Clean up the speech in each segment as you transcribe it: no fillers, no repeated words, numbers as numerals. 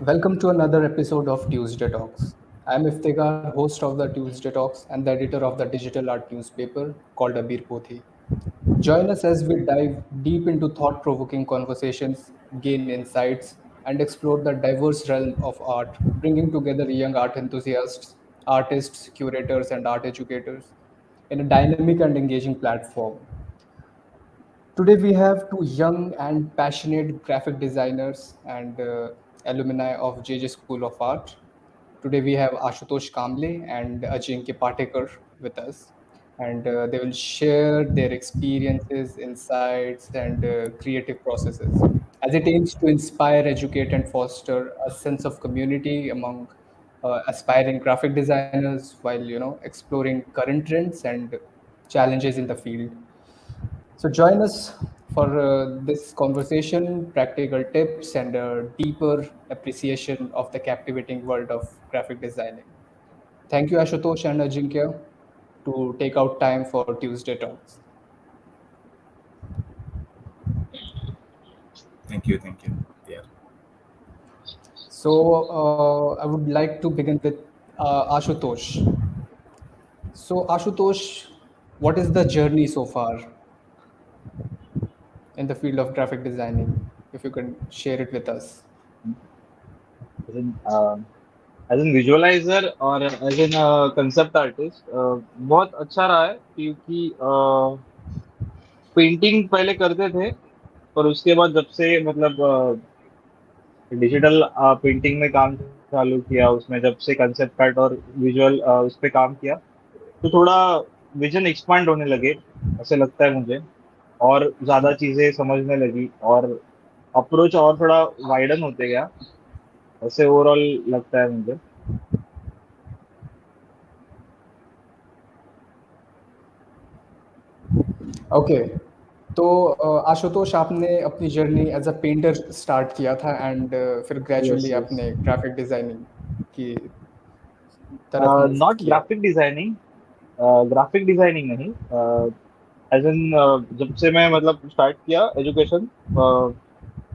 Welcome to another episode of Tuesday Talks. I'm Iftikhar, host of the Tuesday Talks and the editor of the digital art newspaper called Abir Pothi. Join us as we dive deep into thought provoking conversations, gain insights, and explore the diverse realm of art, bringing together young art enthusiasts, artists, curators, and art educators in a dynamic and engaging platform. Today, we have two young and passionate graphic designers and alumni of JJ School of Art. Today, we have Ashutosh Kamble and Ajinkya Patekar with us, and they will share their experiences, insights, and creative processes as it aims to inspire, educate, and foster a sense of community among aspiring graphic designers while exploring current trends and challenges in the field. So join us for this conversation, practical tips, and a deeper appreciation of the captivating world of graphic designing. Thank you, Ashutosh and Ajinkya, to take out time for Tuesday Talks. Thank you. Yeah. So I would like to begin with Ashutosh. So Ashutosh, what is the journey so far in the field of graphic designing? If you can share it with us. as in uh, as in visualiser और as in concept artist बहुत अच्छा रहा है क्योंकि painting पहले करते थे पर उसके बाद जब से मतलब डिजिटल पेंटिंग में काम चालू किया उसमें जब से कंसेप्ट आर्ट और विजुअल उस पर काम किया तो थोड़ा विजन एक्सपांड होने लगे ऐसे लगता है मुझे और ज्यादा चीजें समझने लगी और अप्रोच और थोड़ा वाइडन होते गया ऐसे ओवरऑल लगता है मुझे ओके, तो आशुतोष, आपने अपनी journey as a painter start किया था एंड फिर यस ग्रेजुअली यस आपने ग्राफिक डिजाइनिंग की तरफ मूव नॉट किया। ग्राफिक डिजाइनिंग नहीं एज एन जब से मैं मतलब स्टार्ट किया education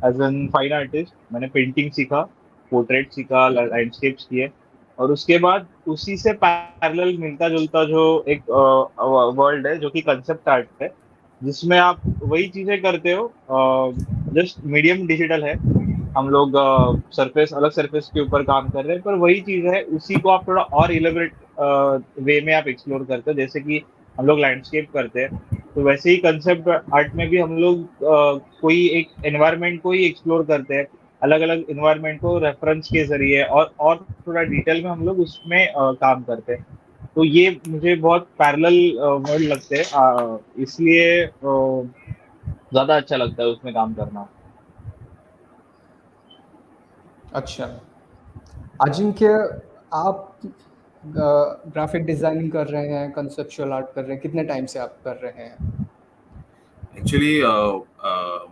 as an fine artist मैंने पेंटिंग सीखा पोर्ट्रेट सीखा लैंडस्केप्स किए और उसके बाद उसी से पैरेलल मिलता जुलता जो एक वर्ल्ड है जो कि कंसेप्ट आर्ट है जिसमें आप वही चीजें करते हो जस्ट मीडियम डिजिटल है हम लोग सरफेस अलग सरफेस के ऊपर काम कर रहे हैं पर वही चीज है उसी को आप थोड़ा और इलेबरेट वे में आप एक्सप्लोर करते हो जैसे कि हम लोग लैंडस्केप करते हैं तो वैसे ही कंसेप्ट आर्ट में भी हम लोग कोई एक एनवायरनमेंट को ही एक्सप्लोर करते हैं अलग अलग एनवायरनमेंट को रेफरेंस के जरिए और थोड़ा डिटेल में हम लोग उसमें काम करते हैं तो ये मुझे बहुत पैरेलल वर्ड लगते हैं इसलिए ज्यादा अच्छा लगता है उसमें काम करना अच्छा, अजिंक्य, आप ग्राफिक डिजाइनिंग कर रहे हैं, कंसेप्चुअल आर्ट कर रहे हैं, कितने टाइम से आप कर रहे हैं? Actually,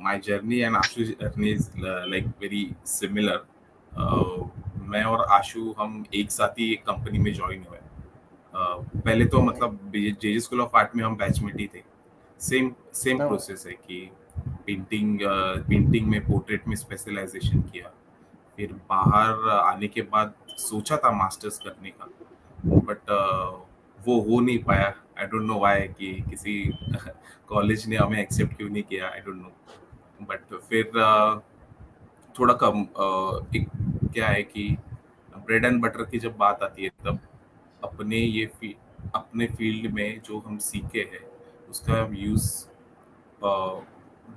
my journey and Ashu's journey is like very similar. Uh, मैं और आशु हम एक साथ ही एक कंपनी में ज्वाइन हुए। पहले तो मतलब जेजे स्कूल ऑफ आर्ट में हम बैचमेट ही थे। Same same No. प्रोसेस है कि पेंटिंग में पोर्ट्रेट में स्पेशलाइजेशन किया। फिर बाहर आने के बाद सोचा था मास्टर्स करने का, बट वो हो नहीं पाया। आई डोंट नो व्हाई कि किसी कॉलेज ने हमें एक्सेप्ट क्यों नहीं किया, आई डोंट नो। बट फिर थोड़ा कम एक क्या है कि ब्रेड एंड बटर की जब बात आती है तब अपने फील्ड में जो हम सीखे हैं उसका यूज़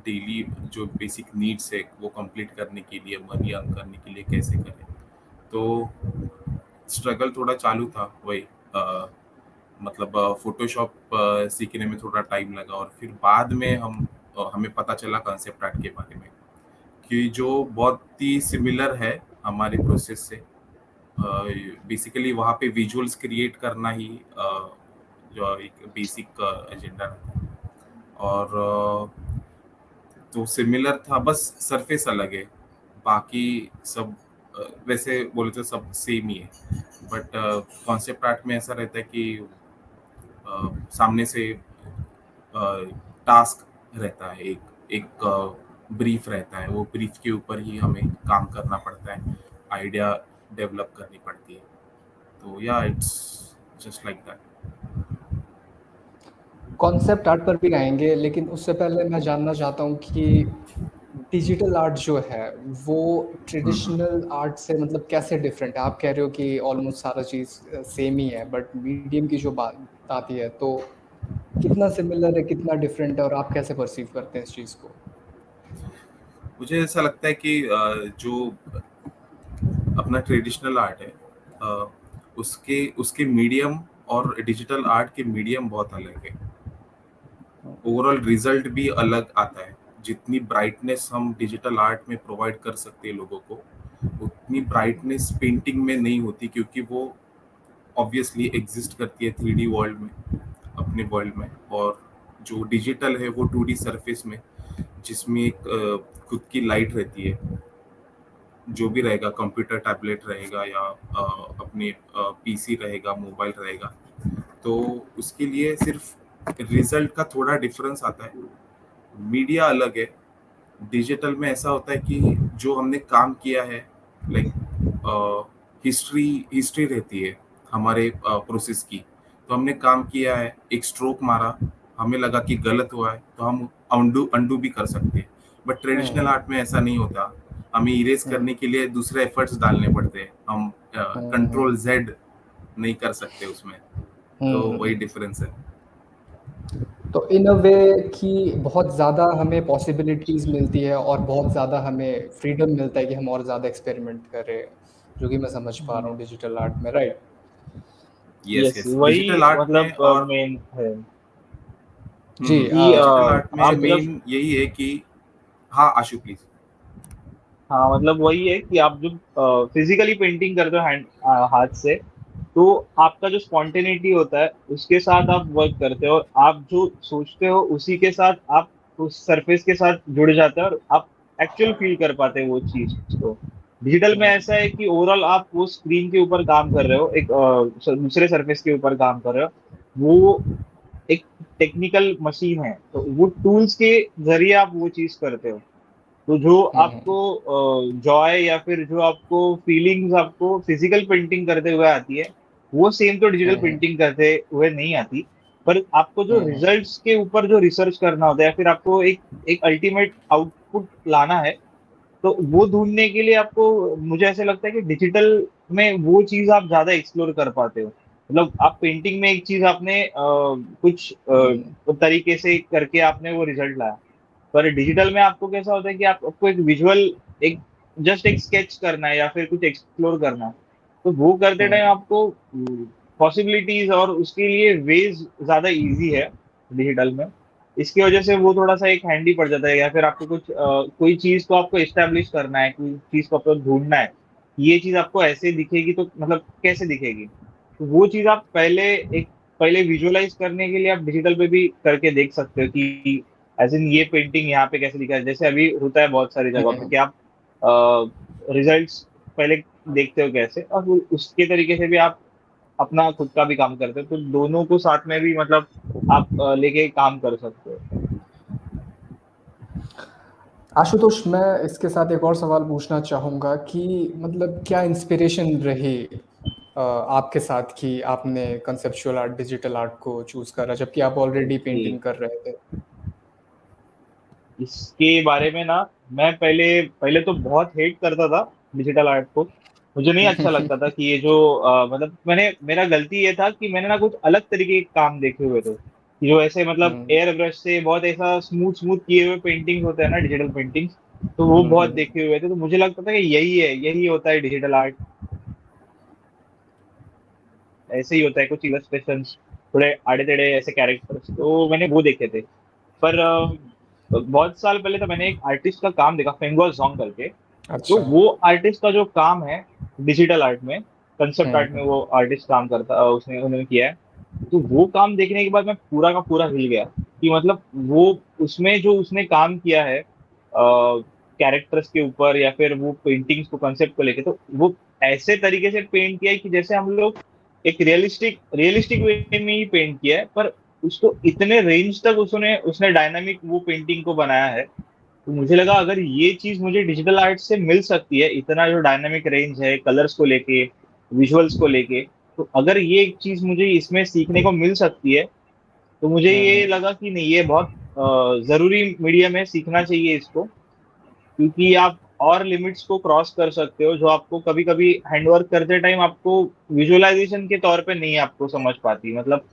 डेली जो बेसिक नीड्स है वो कंप्लीट करने के लिए, मनी अर्न करने के लिए कैसे करें। तो स्ट्रगल थोड़ा चालू था वही, मतलब फोटोशॉप सीखने में थोड़ा टाइम लगा और फिर बाद में हमें पता चला कंसेप्ट आर्ट के बारे में कि जो बहुत ही सिमिलर है हमारे प्रोसेस से। बेसिकली वहाँ पे विजुअल्स क्रिएट करना ही जो एक बेसिक एजेंडा रहता है और तो सिमिलर था, बस सरफेस अलग है, बाकी सब वैसे बोले तो सब सेम ही है। बट कॉन्सेप्ट आर्ट में ऐसा रहता है कि सामने से टास्क रहता है, एक ब्रीफ रहता है, वो ब्रीफ के ऊपर ही हमें काम करना पड़ता है। आइडिया डेवलप करनी पड़ती है। तो या it's just like that. Concept art पर भी आएंगे, लेकिन उससे पहले मैं जानना चाहता हूँ कि डिजिटल आर्ट जो है वो ट्रेडिशनल आर्ट से मतलब कैसे डिफरेंट है। आप कह रहे हो कि ऑलमोस्ट सारा चीज़ सेम ही है, बट मीडियम की जो बात आती है तो कितना सिमिलर है, कितना डिफरेंट है, और आप कैसे परसीव करते हैं इस चीज़ को? मुझे ऐसा लगता है कि जो अपना ट्रेडिशनल आर्ट है, अ, उसके उसके मीडियम और डिजिटल आर्ट के मीडियम बहुत अलग है। ओवरऑल रिजल्ट भी अलग आता है। जितनी ब्राइटनेस हम डिजिटल आर्ट में प्रोवाइड कर सकते हैं लोगों को, उतनी ब्राइटनेस पेंटिंग में नहीं होती, क्योंकि वो ऑब्वियसली एग्जिस्ट करती है 3D वर्ल्ड में, अपने वर्ल्ड में। और जो डिजिटल है वो 2D सरफेस में, जिसमें एक खुद की लाइट रहती है। जो भी रहेगा, कंप्यूटर टैबलेट रहेगा या अपने पीसी रहेगा, मोबाइल रहेगा, तो उसके लिए सिर्फ रिजल्ट का थोड़ा डिफरेंस आता है। मीडिया अलग है। डिजिटल में ऐसा होता है कि जो हमने काम किया है, लाइक हिस्ट्री हिस्ट्री रहती है हमारे प्रोसेस की। तो हमने काम किया है, एक स्ट्रोक मारा, हमें लगा कि गलत हुआ है, तो हम अंडू भी कर सकते हैं। बट ट्रेडिशनल आर्ट में ऐसा नहीं होता। हमें इरेज करने के लिए दूसरे एफर्ट्स डालने पड़ते हैं। हम कंट्रोल जेड नहीं कर सकते उसमें। तो वही डिफरेंस है। तो इन अ वे कि बहुत ज़्यादा हमें पॉसिबिलिटीज़ मिलती है और बहुत ज़्यादा हमें फ्रीडम मिलता है कि हम और ज़्यादा एक्सपेरिमेंट करें, जो कि मैं समझ पा रहा हूँ डिजिटल आर्ट में, राइट? यस यस, यस, वही डिजिटल आर्ट में। मतलब और मेन है जी। कि डिजिटल आर्ट में आप जब मेन यही है कि, हाँ आशु प्लीज। हाँ मतलब वही है कि आप जब फिजिकली पेंटिंग करते हो हाथ से, तो आपका जो स्पॉन्टेनिटी होता है उसके साथ आप वर्क करते हो, और आप जो सोचते हो उसी के साथ आप उस सरफेस के साथ जुड़ जाते हो, और आप एक्चुअल फील कर पाते हो वो चीज को। डिजिटल में ऐसा है कि ओवरऑल आप वो स्क्रीन के ऊपर काम कर रहे हो, एक दूसरे सरफेस के ऊपर काम कर रहे हो। वो एक टेक्निकल मशीन है, तो वो टूल्स के जरिए आप वो चीज करते हो। तो जो आपको जॉय या फिर जो आपको फीलिंग्स आपको फिजिकल पेंटिंग करते हुए आती है, वो सेम तो डिजिटल पेंटिंग करते हुए नहीं आती। पर आपको जो रिजल्ट्स के ऊपर जो रिसर्च करना होता है, या फिर आपको एक एक अल्टीमेट आउटपुट लाना है, तो वो ढूंढने के लिए आपको, मुझे ऐसे लगता है कि डिजिटल में वो चीज आप ज्यादा एक्सप्लोर कर पाते हो। मतलब आप पेंटिंग में एक चीज आपने कुछ तरीके से करके आपने वो रिजल्ट लाया, पर डिजिटल में आपको कैसा होता है कि आपको एक विजुअल, एक जस्ट एक स्केच करना है या फिर कुछ एक्सप्लोर करना है, तो वो करते टाइम आपको पॉसिबिलिटीज और उसके लिए वेज ज्यादा इजी है डिजिटल में। इसकी वजह से वो थोड़ा सा एक हैंडी पड़ जाता है, या फिर आपको कुछ कोई चीज को आपको एस्टेब्लिश करना है, कोई चीज को आपको ढूंढना है, ये चीज आपको ऐसे दिखेगी तो मतलब कैसे दिखेगी, तो वो चीज आप पहले विजुअलाइज करने के लिए आप डिजिटल पे भी करके देख सकते हो कि एज इन ये पेंटिंग यहाँ पे कैसे दिखा है। जैसे अभी होता है बहुत सारी जगह पे कि आप रिजल्ट्स पहले देखते हो कैसे, और फिर उसके तरीके से भी आप अपना खुद का भी काम करते हो, तो दोनों को साथ में भी मतलब आप लेके काम कर सकते हो। आशुतोष, मैं इसके साथ एक और सवाल पूछना चाहूँगा कि मतलब क्या इंस्पिरेशन रही आपके साथ कि आपने कंसेप्चुअल आर्ट, डिजिटल आर्ट को चूज़ करा, जबकि आप ऑलरेडी ओके, पेंटिंग कर रहे थे? इसके बारे में ना, मैं पहले पहले तो बहुत हेट करता था डिजिटल आर्ट को। मुझे नहीं अच्छा लगता था कि ये जो मतलब मेरा गलती ये था कि मैंने ना कुछ अलग तरीके के काम देखे हुए थे, कि जो ऐसे मतलब एयर ब्रश से बहुत ऐसा स्मूथ स्मूथ किए हुए पेंटिंग होते हैं ना, डिजिटल पेंटिंग्स, तो वो बहुत देखे हुए थे। तो मुझे लगता था कि यही है, यही होता है डिजिटल आर्ट, ऐसे ही होता है, कुछ इलस्ट्रेशंस, थोड़े आड़े टेढ़े ऐसे कैरेक्टर्स, तो मैंने वो देखे थे। पर बहुत साल पहले तो मैंने एक आर्टिस्ट का काम देखा, फेंगुआ जोंग करके। तो अच्छा। वो आर्टिस्ट का जो काम है डिजिटल आर्ट में, कंसेप्ट आर्ट में वो आर्टिस्ट काम करता, उसने उन्होंने किया है। तो वो काम देखने के बाद मैं पूरा का पूरा हिल गया कि मतलब वो, उसमें जो उसने काम किया है कैरेक्टर्स के ऊपर या फिर वो पेंटिंग्स को, कंसेप्ट को लेके, तो वो ऐसे तरीके से पेंट किया है कि जैसे हम लोग एक रियलिस्टिक रियलिस्टिक वे में ही पेंट किया है, पर उसको इतने रेंज तक उसने उसने डायनामिक वो पेंटिंग को बनाया है तो मुझे लगा अगर ये चीज मुझे डिजिटल आर्ट से मिल सकती है, इतना जो डायनामिक रेंज है कलर्स को लेके, विजुअल्स को लेके, तो अगर ये चीज मुझे इसमें सीखने को मिल सकती है, तो मुझे ये हम्म लगा कि नहीं, ये बहुत जरूरी मीडियम है, सीखना चाहिए इसको। क्योंकि आप और लिमिट्स को क्रॉस कर सकते हो जो आपको कभी कभी हैंडवर्क करते टाइम आपको विजुअलाइजेशन के तौर पे नहीं आपको समझ पाती। मतलब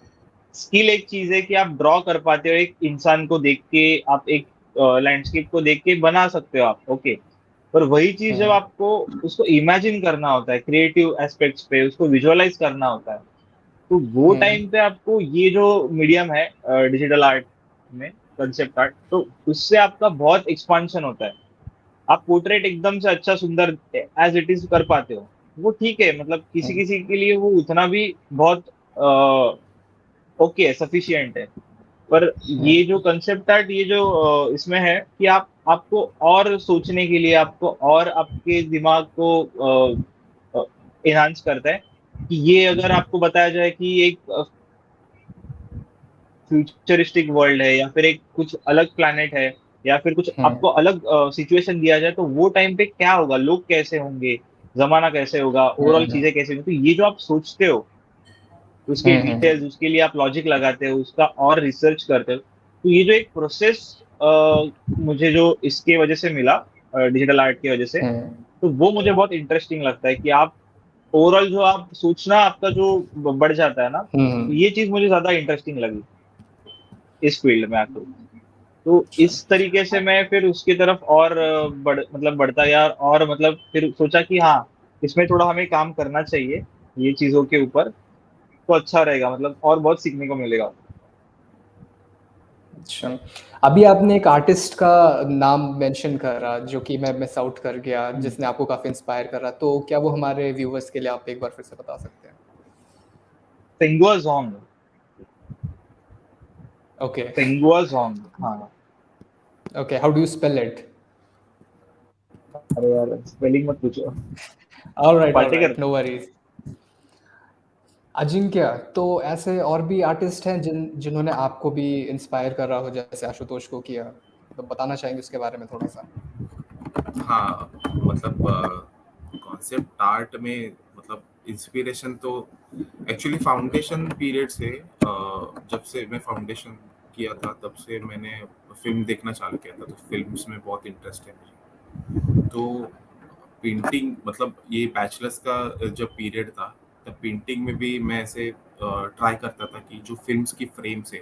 स्किल एक चीज है कि आप ड्रॉ कर पाते हो, एक इंसान को देख के आप एक लैंडस्केप को देख के बना सकते हो आप, ओके। पर वही चीज जब हम्म आपको उसको इमेजिन करना होता है, क्रिएटिव एस्पेक्ट्स पे उसको विजुअलाइज करना होता है, तो वो हम्म टाइम पे आपको ये जो मीडियम है डिजिटल आर्ट में, कंसेप्ट आर्ट, तो उससे आपका बहुत एक्सपांशन होता है। आप पोर्ट्रेट एकदम से अच्छा सुंदर एज इट इज कर पाते हो, वो ठीक है। मतलब किसी हम्म किसी के लिए वो उतना भी बहुत ओके है, सफिशियंट है। पर ये जो हम्म कंसेप्ट आर्ट, ये जो इसमें है कि आप आपको और सोचने के लिए, आपको और आपके दिमाग को एनहांस करता है। कि ये अगर आपको बताया जाए कि एक फ्यूचरिस्टिक वर्ल्ड है, या फिर एक कुछ अलग प्लैनेट है, या फिर कुछ हम्म आपको अलग सिचुएशन दिया जाए, तो वो टाइम पे क्या होगा, लोग कैसे होंगे, जमाना कैसे होगा, ओवरऑल हम्म चीजें कैसे होंगी, तो ये जो आप सोचते हो, उसके डिटेल्स, उसके लिए आप लॉजिक लगाते हो, उसका और रिसर्च करते हो, तो ये जो एक प्रोसेस मुझे जो इसके वजह से मिला, डिजिटल आर्ट की वजह से, हम्म तो वो मुझे बहुत इंटरेस्टिंग लगता है कि आप ओवरऑल जो आप सोचना आपका जो बढ़ जाता है ना, तो हम्म ये चीज मुझे ज्यादा इंटरेस्टिंग लगी इस फील्ड में आकर। तो अच्छा इस तरीके से मैं फिर उसकी तरफ और मतलब बढ़ता गया, और मतलब फिर सोचा कि हाँ, इसमें थोड़ा हमें काम करना चाहिए ये चीजों के ऊपर, तो अच्छा रहेगा, मतलब और बहुत सीखने को मिलेगा। अच्छा। अभी आपने एक आर्टिस्ट का नाम मेंशन करा जो कि मैं मिस आउट कर गया, जिसने आपको काफी इंस्पायर करा, तो क्या वो हमारे व्यूअर्स के लिए आप एक बार फिर से बता सकते हैं? पेंगुआ जोंग। ओके। पेंगुआ जोंग, हाँ। Okay, how do you spell it? अरे यार, स्पेलिंग मत पूछो। Alright, Patekar. No worries. Ajinkya, तो ऐसे और भी आर्टिस्ट हैं जिन्होंने आपको भी इंस्पायर करा हो, जैसे आशुतोष को किया, तो बताना चाहेंगे उसके बारे में थोड़ा सा? हाँ, मतलब कॉन्सेप्ट आर्ट में मतलब इंस्पिरेशन तो एक्चुअली फाउंडेशन पीरियड से, जब से मैं फाउंडेशन किया था तब से मैंने फिल्म देखना चालू किया था, तो फिल्म्स में बहुत इंटरेस्ट है मुझे। तो पेंटिंग मतलब ये बैचलर्स का जब पीरियड था, तब पेंटिंग में भी मैं ऐसे ट्राई करता था कि जो फिल्म्स की फ्रेम्स है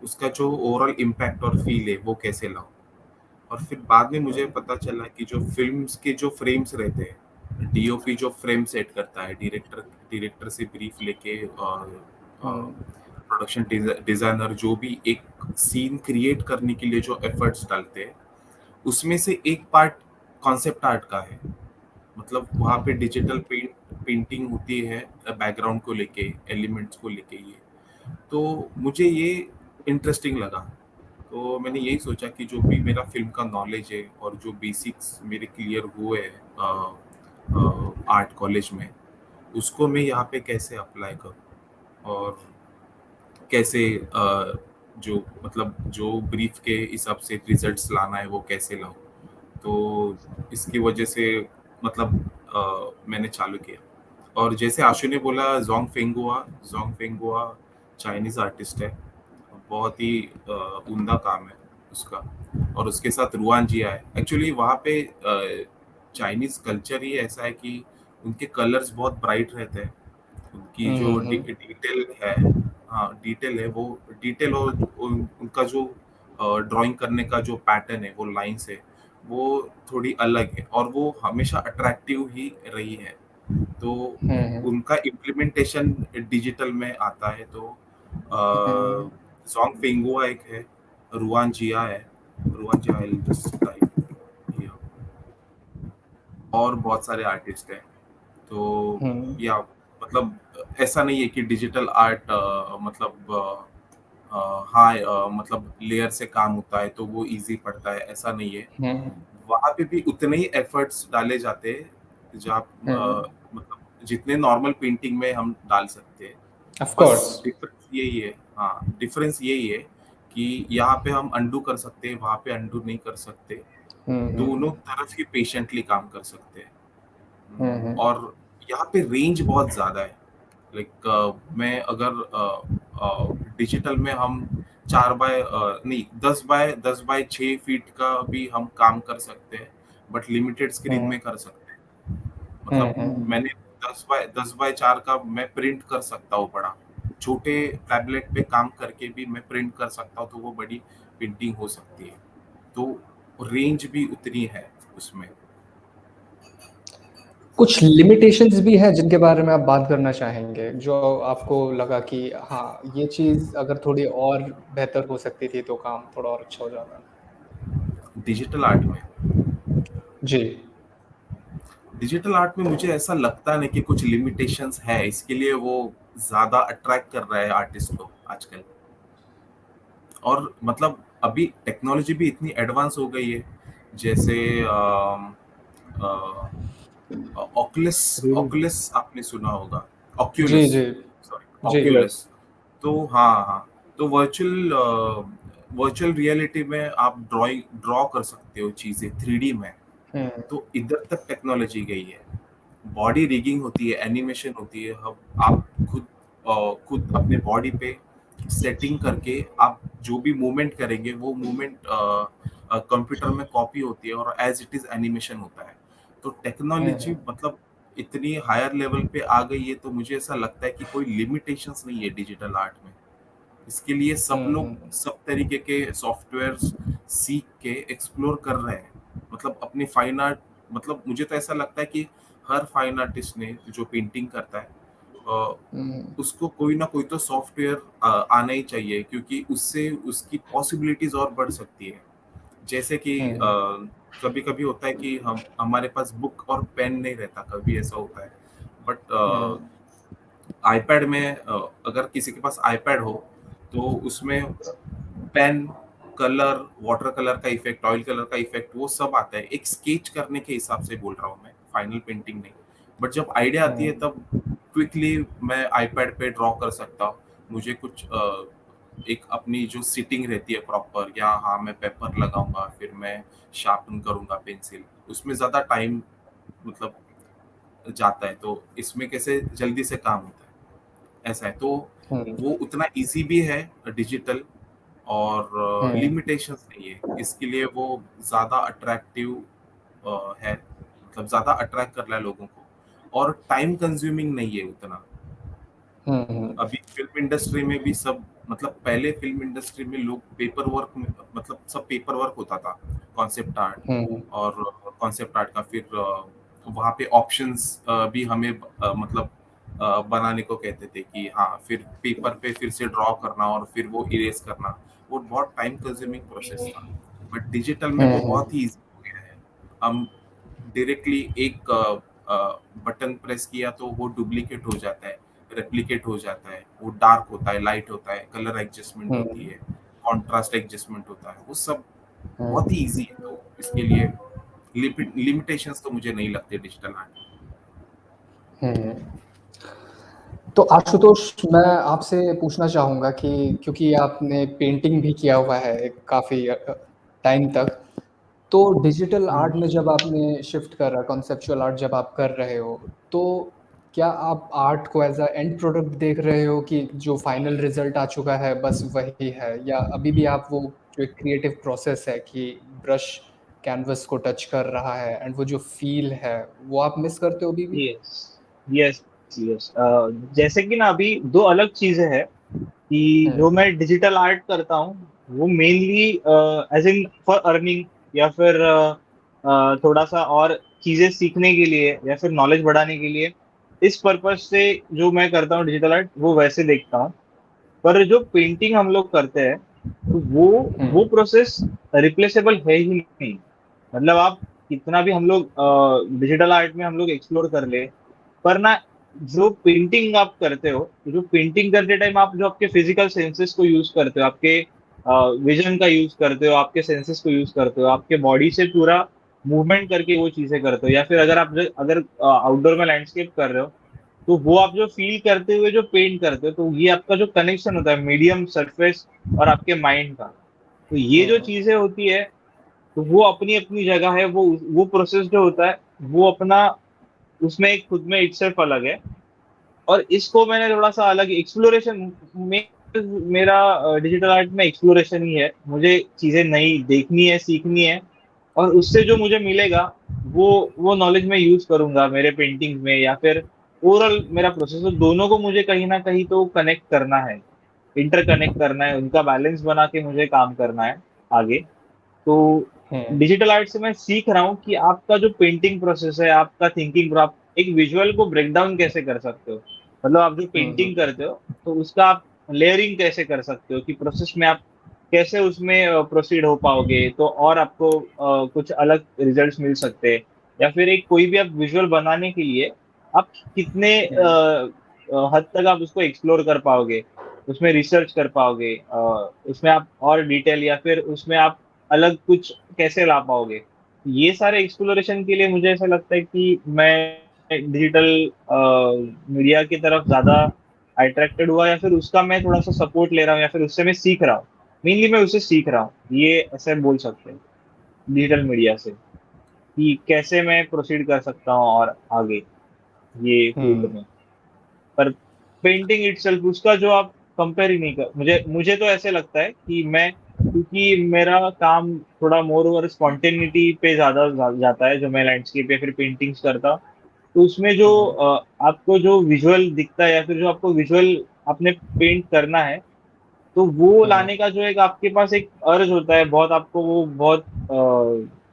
उसका जो ओवरऑल इम्पैक्ट और फील है वो कैसे लाऊं। और फिर बाद में मुझे पता चला कि जो फिल्म्स के जो फ्रेम्स रहते हैं, डीओपी जो फ्रेम सेट करता है, डायरेक्टर से ब्रीफ लेके और हम्म प्रोडक्शन डिजाइनर जो भी एक सीन क्रिएट करने के लिए जो एफर्ट्स डालते हैं, उसमें से एक पार्ट कॉन्सेप्ट आर्ट का है। मतलब वहाँ पे डिजिटल पेंटिंग होती है बैकग्राउंड को लेके, एलिमेंट्स को लेके। ये तो मुझे ये इंटरेस्टिंग लगा, तो मैंने यही सोचा कि जो भी मेरा फिल्म का नॉलेज है और जो बेसिक्स मेरे क्लियर हुए हैं आर्ट कॉलेज में, उसको मैं यहाँ पे कैसे अप्लाई करूँ, और कैसे जो मतलब जो ब्रीफ के हिसाब से रिजल्ट्स लाना है वो कैसे लाऊं। तो इसकी वजह से मतलब मैंने चालू किया। और जैसे आशु ने बोला, जोंग फेंगुआ चाइनीज आर्टिस्ट है, बहुत ही उम्दा काम है उसका। और उसके साथ रुआन जिया है। एक्चुअली वहाँ पे चाइनीज कल्चर ही ऐसा है कि उनके कलर्स बहुत ब्राइट रहते हैं। उनकी जो हम्म डिटेल है, हाँ डिटेल है, वो डिटेल और उनका जो ड्राइंग करने का जो पैटर्न है, वो लाइंस है, वो थोड़ी अलग है और वो हमेशा अट्रैक्टिव ही रही है। तो हम्म उनका इम्प्लीमेंटेशन डिजिटल में आता है। तो हम्म जोंग फेंगुआ एक है, रुआन जिया है, Ruan Jiya I'll just type here। और बहुत सारे आर्टिस्ट हैं। तो हम्म या मतलब ऐसा नहीं है कि डिजिटल आर्ट मतलब हाँ मतलब लेयर से काम होता है तो वो इजी पड़ता है, ऐसा नहीं है। हम्म वहाँ पे भी उतने ही एफर्ट्स डाले जाते हैं जहाँ हम्म मतलब जितने नॉर्मल पेंटिंग में हम डाल सकते हैं। ऑफ बस कोर्स। डिफरेंस यही है, हाँ डिफरेंस यही है कि यहाँ पे हम अंडू कर सकते हैं, वहां पे अंडू नहीं कर सकते, दोनों तरफ ही पेशेंटली काम कर सकते हैं। और यहाँ पे रेंज बहुत ज्यादा है। मैं अगर डिजिटल में हम 10 बाय 6 फीट का भी हम काम कर सकते हैं, बट लिमिटेड स्क्रीन में कर सकते हैं। मतलब मैंने 10 बाय 4 का मैं प्रिंट कर सकता हूँ बड़ा, छोटे टैबलेट पे काम करके भी मैं प्रिंट कर सकता हूँ, तो वो बड़ी प्रिंटिंग हो सकती है। तो रेंज भी उतनी है उसमें। कुछ लिमिटेशंस भी हैं जिनके बारे में आप बात करना चाहेंगे, जो आपको लगा कि हाँ, ये चीज़ अगर थोड़ी और बेहतर हो सकती थी तो काम थोड़ा और अच्छा हो जाता? डिजिटल आर्ट में जी। डिजिटल आर्ट में मुझे ऐसा लगता नहीं कि कुछ लिमिटेशंस है, इसके लिए वो ज्यादा अट्रैक्ट कर रहा है आर्टिस्ट को आजकल। और मतलब अभी टेक्नोलॉजी भी इतनी एडवांस हो गई है, जैसे ऑक्युलस ऑक्युलस आपने सुना होगा, जी, ऑक्युलस, जी। सॉरी जी। ऑक्युलस। तो हाँ, तो वर्चुअल रियलिटी में आप ड्रॉ कर सकते हो चीजें 3D में। तो इधर तक टेक्नोलॉजी गई है, बॉडी रिगिंग होती है, एनिमेशन होती है। हम आप खुद अपने बॉडी पे सेटिंग करके आप जो भी मूवमेंट करेंगे वो मूवमेंट कंप्यूटर में कॉपी होती है और एज इट इज एनिमेशन होता है। तो टेक्नोलॉजी मतलब इतनी हायर लेवल पे आ गई है, तो मुझे ऐसा लगता है कि कोई लिमिटेशंस नहीं है डिजिटल आर्ट में। इसके लिए सब लोग सब तरीके के सॉफ्टवेयर्स सीख के एक्सप्लोर कर रहे हैं। मतलब अपनी फाइन आर्ट, मतलब मुझे तो ऐसा लगता है कि हर फाइन आर्टिस्ट ने जो पेंटिंग करता है उसको कोई ना कोई तो सॉफ्टवेयर आना ही चाहिए, क्योंकि उससे उसकी पॉसिबिलिटीज और बढ़ सकती है। जैसे कि कभी कभी होता है कि हम हमारे पास बुक और पेन नहीं रहता, कभी ऐसा होता है। बट आईपैड में अगर किसी के पास आईपैड हो तो उसमें पेन, कलर, वाटर कलर का इफेक्ट, ऑयल कलर का इफेक्ट, वो सब आता है। एक स्केच करने के हिसाब से बोल रहा हूँ मैं, फाइनल पेंटिंग नहीं। बट जब आइडिया आती है तब क्विकली मैं आईपैड पे ड्रॉ कर सकता हूँ। मुझे कुछ एक अपनी जो सिटिंग रहती है प्रॉपर, या हाँ मैं पेपर लगाऊंगा, फिर मैं शार्पन करूंगा पेंसिल, उसमें ज्यादा टाइम मतलब जाता है। तो इसमें कैसे जल्दी से काम होता है, ऐसा है। तो वो उतना इजी भी है डिजिटल, और लिमिटेशंस नहीं है, इसके लिए वो ज्यादा अट्रैक्टिव है, मतलब ज्यादा अट्रैक्ट कर रहा है लोगों को, और टाइम कंज्यूमिंग नहीं है उतना। अभी फिल्म इंडस्ट्री में भी सब, मतलब पहले फिल्म इंडस्ट्री में लोग पेपर वर्क में, मतलब सब पेपर वर्क होता था, कॉन्सेप्ट आर्ट, और कॉन्सेप्ट आर्ट का फिर वहाँ पे ऑप्शंस भी हमें मतलब बनाने को कहते थे कि हाँ, फिर पेपर पे फिर से ड्रॉ करना और फिर वो इरेज करना, वो बहुत टाइम कंज्यूमिंग प्रोसेस था। बट डिजिटल में वो बहुत ही इजी हो गया है। हम डायरेक्टली एक बटन प्रेस किया तो वो डुप्लीकेट हो जाता है, रेप्लिकेट हो जाता है, वो डार्क होता है, लाइट होता है, कलर एडजस्टमेंट होती है, कॉन्ट्रास्ट एडजस्टमेंट होता है, वो सब बहुत ही इजी है। तो इसके लिए लिमिटेशंस तो मुझे नहीं लगते डिजिटल आर्ट। तो आशुतोष, मैं आपसे पूछना चाहूँगा कि क्योंकि आपने पेंटिंग भी किया हुआ है काफ़ी टाइम तक, तो डिजिटल आर्ट में जब आपने शिफ्ट करा, कॉन्सेप्चुअल आर्ट जब आप कर रहे हो, तो क्या आप आर्ट को एज अ एंड प्रोडक्ट देख रहे हो कि जो फाइनल रिजल्ट आ चुका है बस वही है, या अभी भी आप वो जो एक क्रिएटिव प्रोसेस है कि ब्रश कैनवस को टच कर रहा है एंड वो जो फील है वो आप मिस करते हो अभी भी? Yes, yes, yes. जैसे कि ना अभी दो अलग चीजें हैं कि जो मैं डिजिटल आर्ट करता हूँ वो mainly as in for earning, या फिर थोड़ा सा और चीजें सीखने के लिए या फिर नॉलेज बढ़ाने के लिए, इस पर्पज से जो मैं करता हूँ डिजिटल आर्ट वो वैसे देखता हूँ। पर जो पेंटिंग हम लोग करते हैं तो वो प्रोसेस रिप्लेसेबल है ही नहीं। मतलब आप कितना भी हम लोग डिजिटल आर्ट में हम लोग एक्सप्लोर कर ले, पर ना जो पेंटिंग आप करते हो, जो पेंटिंग करते टाइम आप जो आपके फिजिकल सेंसेस को यूज करते हो, आपके विजन का यूज करते हो, आपके सेंसेस को यूज करते हो, आपके बॉडी से पूरा मूवमेंट करके वो चीजें करते हो, या फिर अगर आप अगर आउटडोर में लैंडस्केप कर रहे हो तो वो आप जो फील करते हुए जो पेंट करते हो, तो ये आपका जो कनेक्शन होता है मीडियम, सरफेस और आपके माइंड का, तो ये जो चीजें होती है, तो वो अपनी अपनी जगह है। वो प्रोसेस जो होता है वो अपना, उसमें एक खुद में इटसेल्फ अलग है। और इसको मैंने थोड़ा सा अलग एक्सप्लोरेशन में, मेरा डिजिटल आर्ट में एक्सप्लोरेशन ही है। मुझे चीजें नई देखनी है, सीखनी है, और उससे जो मुझे मिलेगा वो वो नॉलेज मैं यूज करूंगा मेरे पेंटिंग में, या फिर ओवरऑल मेरा प्रोसेस। तो दोनों को मुझे कहीं ना कहीं तो कनेक्ट करना है, इंटरकनेक्ट करना है, उनका बैलेंस बना के मुझे काम करना है आगे। तो हम्म डिजिटल आर्ट से मैं सीख रहा हूँ कि आपका जो पेंटिंग प्रोसेस है, आपका थिंकिंग, आप एक विजुअल को ब्रेक डाउन कैसे कर सकते हो। मतलब आप जो पेंटिंग हम्म करते हो, तो उसका आप लेयरिंग कैसे कर सकते हो, कि प्रोसेस में आप कैसे उसमें प्रोसीड हो पाओगे, तो और आपको कुछ अलग रिजल्ट्स मिल सकते हैं। या फिर एक कोई भी आप विजुअल बनाने के लिए आप कितने हम्म हद तक आप उसको एक्सप्लोर कर पाओगे, उसमें रिसर्च कर पाओगे, उसमें आप और डिटेल, या फिर उसमें आप अलग कुछ कैसे ला पाओगे। ये सारे एक्सप्लोरेशन के लिए मुझे ऐसा लगता है कि मैं डिजिटल मीडिया की तरफ ज्यादा अट्रैक्टेड हुआ, या फिर उसका मैं थोड़ा सा सपोर्ट ले रहा हूँ, या फिर उससे मैं सीख रहा हूँ। मेनली मैं उससे सीख रहा हूँ, ये ऐसे बोल सकते हैं डिजिटल मीडिया से, कि कैसे मैं प्रोसीड कर सकता हूँ और आगे ये फील्ड हम्म में। पर पेंटिंग इटसेल्फ, उसका जो आप कंपेयर ही नहीं कर, मुझे तो ऐसे लगता है कि मैं, क्योंकि मेरा काम थोड़ा मोर ओवर स्पॉन्टेनिटी पे ज्यादा जाता है, जो मैं लैंडस्केप या फिर पेंटिंग्स करता हूँ, तो उसमें जो हम्म आपको जो विजुअल दिखता है, या फिर जो आपको विजुअल आपने पेंट करना है, तो वो हम्म लाने का जो एक आपके पास एक अर्ज होता है, बहुत आपको वो बहुत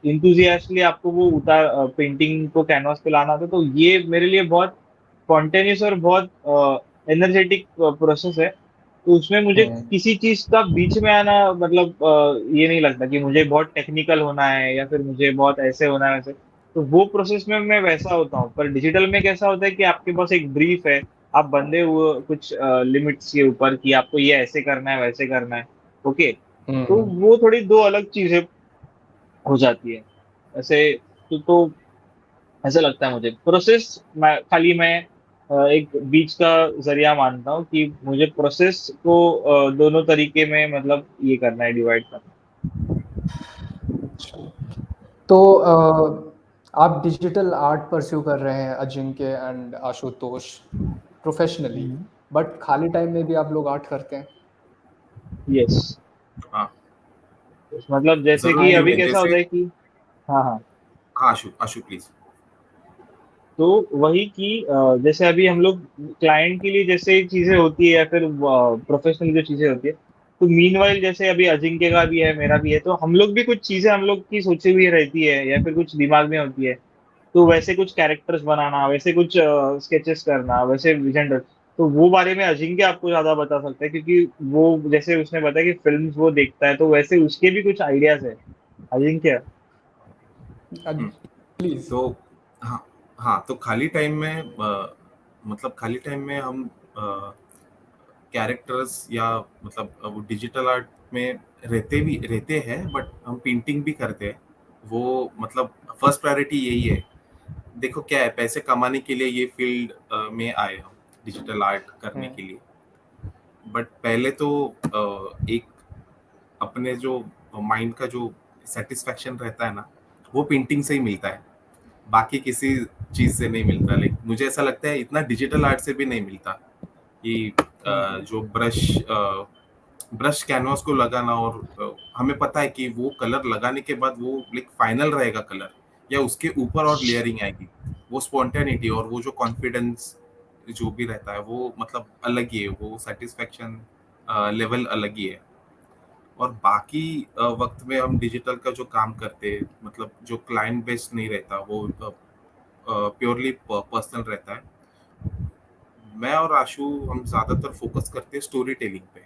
इंथुजियास्टली आपको वो उतार पेंटिंग को कैनवास पे लाना होता है। तो ये मेरे लिए बहुत स्पॉन्टेनियस और बहुत एनर्जेटिक प्रोसेस है। तो उसमें मुझे हम्म किसी चीज का बीच में आना, मतलब ये नहीं लगता कि मुझे बहुत टेक्निकल होना है, या फिर मुझे बहुत ऐसे होना है वैसे। तो वो प्रोसेस में मैं वैसा होता हूँ। पर डिजिटल में कैसा होता है कि आपके पास एक ब्रीफ है, आप बंधे हुए कुछ लिमिट्स के ऊपर, कि आपको ये ऐसे करना है, वैसे करना है। ओके, तो हम्म वो थोड़ी दो अलग चीजें हो जाती है ऐसे। तो ऐसा लगता है मुझे प्रोसेस, मैं एक बीच का जरिया मानता हूँ, कि मुझे प्रोसेस को दोनों तरीके में, मतलब ये करना है, डिवाइड करना अच्छा। तो आप डिजिटल आर्ट परस्यू कर रहे हैं अजिंक्य एंड आशुतोष प्रोफेशनली, है। बट खाली टाइम में भी आप लोग आर्ट करते हैं? यस, हाँ, मतलब जैसे कि जरूरी अभी है कैसा जैसे। होता है कि, हाँ हाँ, हाँ, आशु आशु प्लीज। तो वही कि जैसे अभी हम लोग क्लाइंट के लिए जैसे चीजें होती है, या फिर प्रोफेशनल जो चीजें होती है, तो मीनवाइल जैसे अभी अजिंक्य का भी है, मेरा भी है, तो हम लोग भी कुछ चीजें हम लोग की सोची हुई रहती है, या फिर कुछ दिमाग में होती है। तो वैसे कुछ कैरेक्टर्स बनाना, वैसे कुछ स्केचेस करना, वैसे विजन, तो वो बारे में अजिंक्य आपको ज्यादा बता सकता है, क्योंकि वो जैसे उसने बताया कि फिल्म्स वो देखता है, तो वैसे उसके भी कुछ आइडियाज है अजिंक्य। हम्म, प्लीज। तो हाँ, हाँ, तो खाली टाइम में मतलब खाली टाइम में हम कैरेक्टर्स या मतलब वो डिजिटल आर्ट में रहते हैं, बट हम पेंटिंग भी करते हैं। वो मतलब फर्स्ट प्रायोरिटी यही है। देखो क्या है, पैसे कमाने के लिए ये फील्ड में आए हम, डिजिटल आर्ट करने हम्म के लिए। बट पहले तो एक अपने जो माइंड का जो सेटिस्फेक्शन रहता है ना, वो पेंटिंग से ही मिलता है। बाकी किसी चीज से नहीं मिलता। लाइक मुझे ऐसा लगता है इतना डिजिटल आर्ट से भी नहीं मिलता कि हम्म जो ब्रश कैनवास को लगाना, और हमें पता है कि वो कलर लगाने के बाद वो लाइक फाइनल रहेगा कलर, या उसके ऊपर और लेयरिंग आएगी। वो स्पॉन्टेनिटी और वो जो कॉन्फिडेंस जो भी रहता है, वो मतलब अलग ही है। वो सेटिस्फेक्शन लेवल अलग ही है। और बाकी वक्त में हम डिजिटल का जो काम करते हैं, मतलब जो क्लाइंट बेस्ड नहीं रहता, वो प्योरली पर्सनल रहता है। मैं और आशु हम ज्यादातर फोकस करते हैं स्टोरी टेलिंग पे,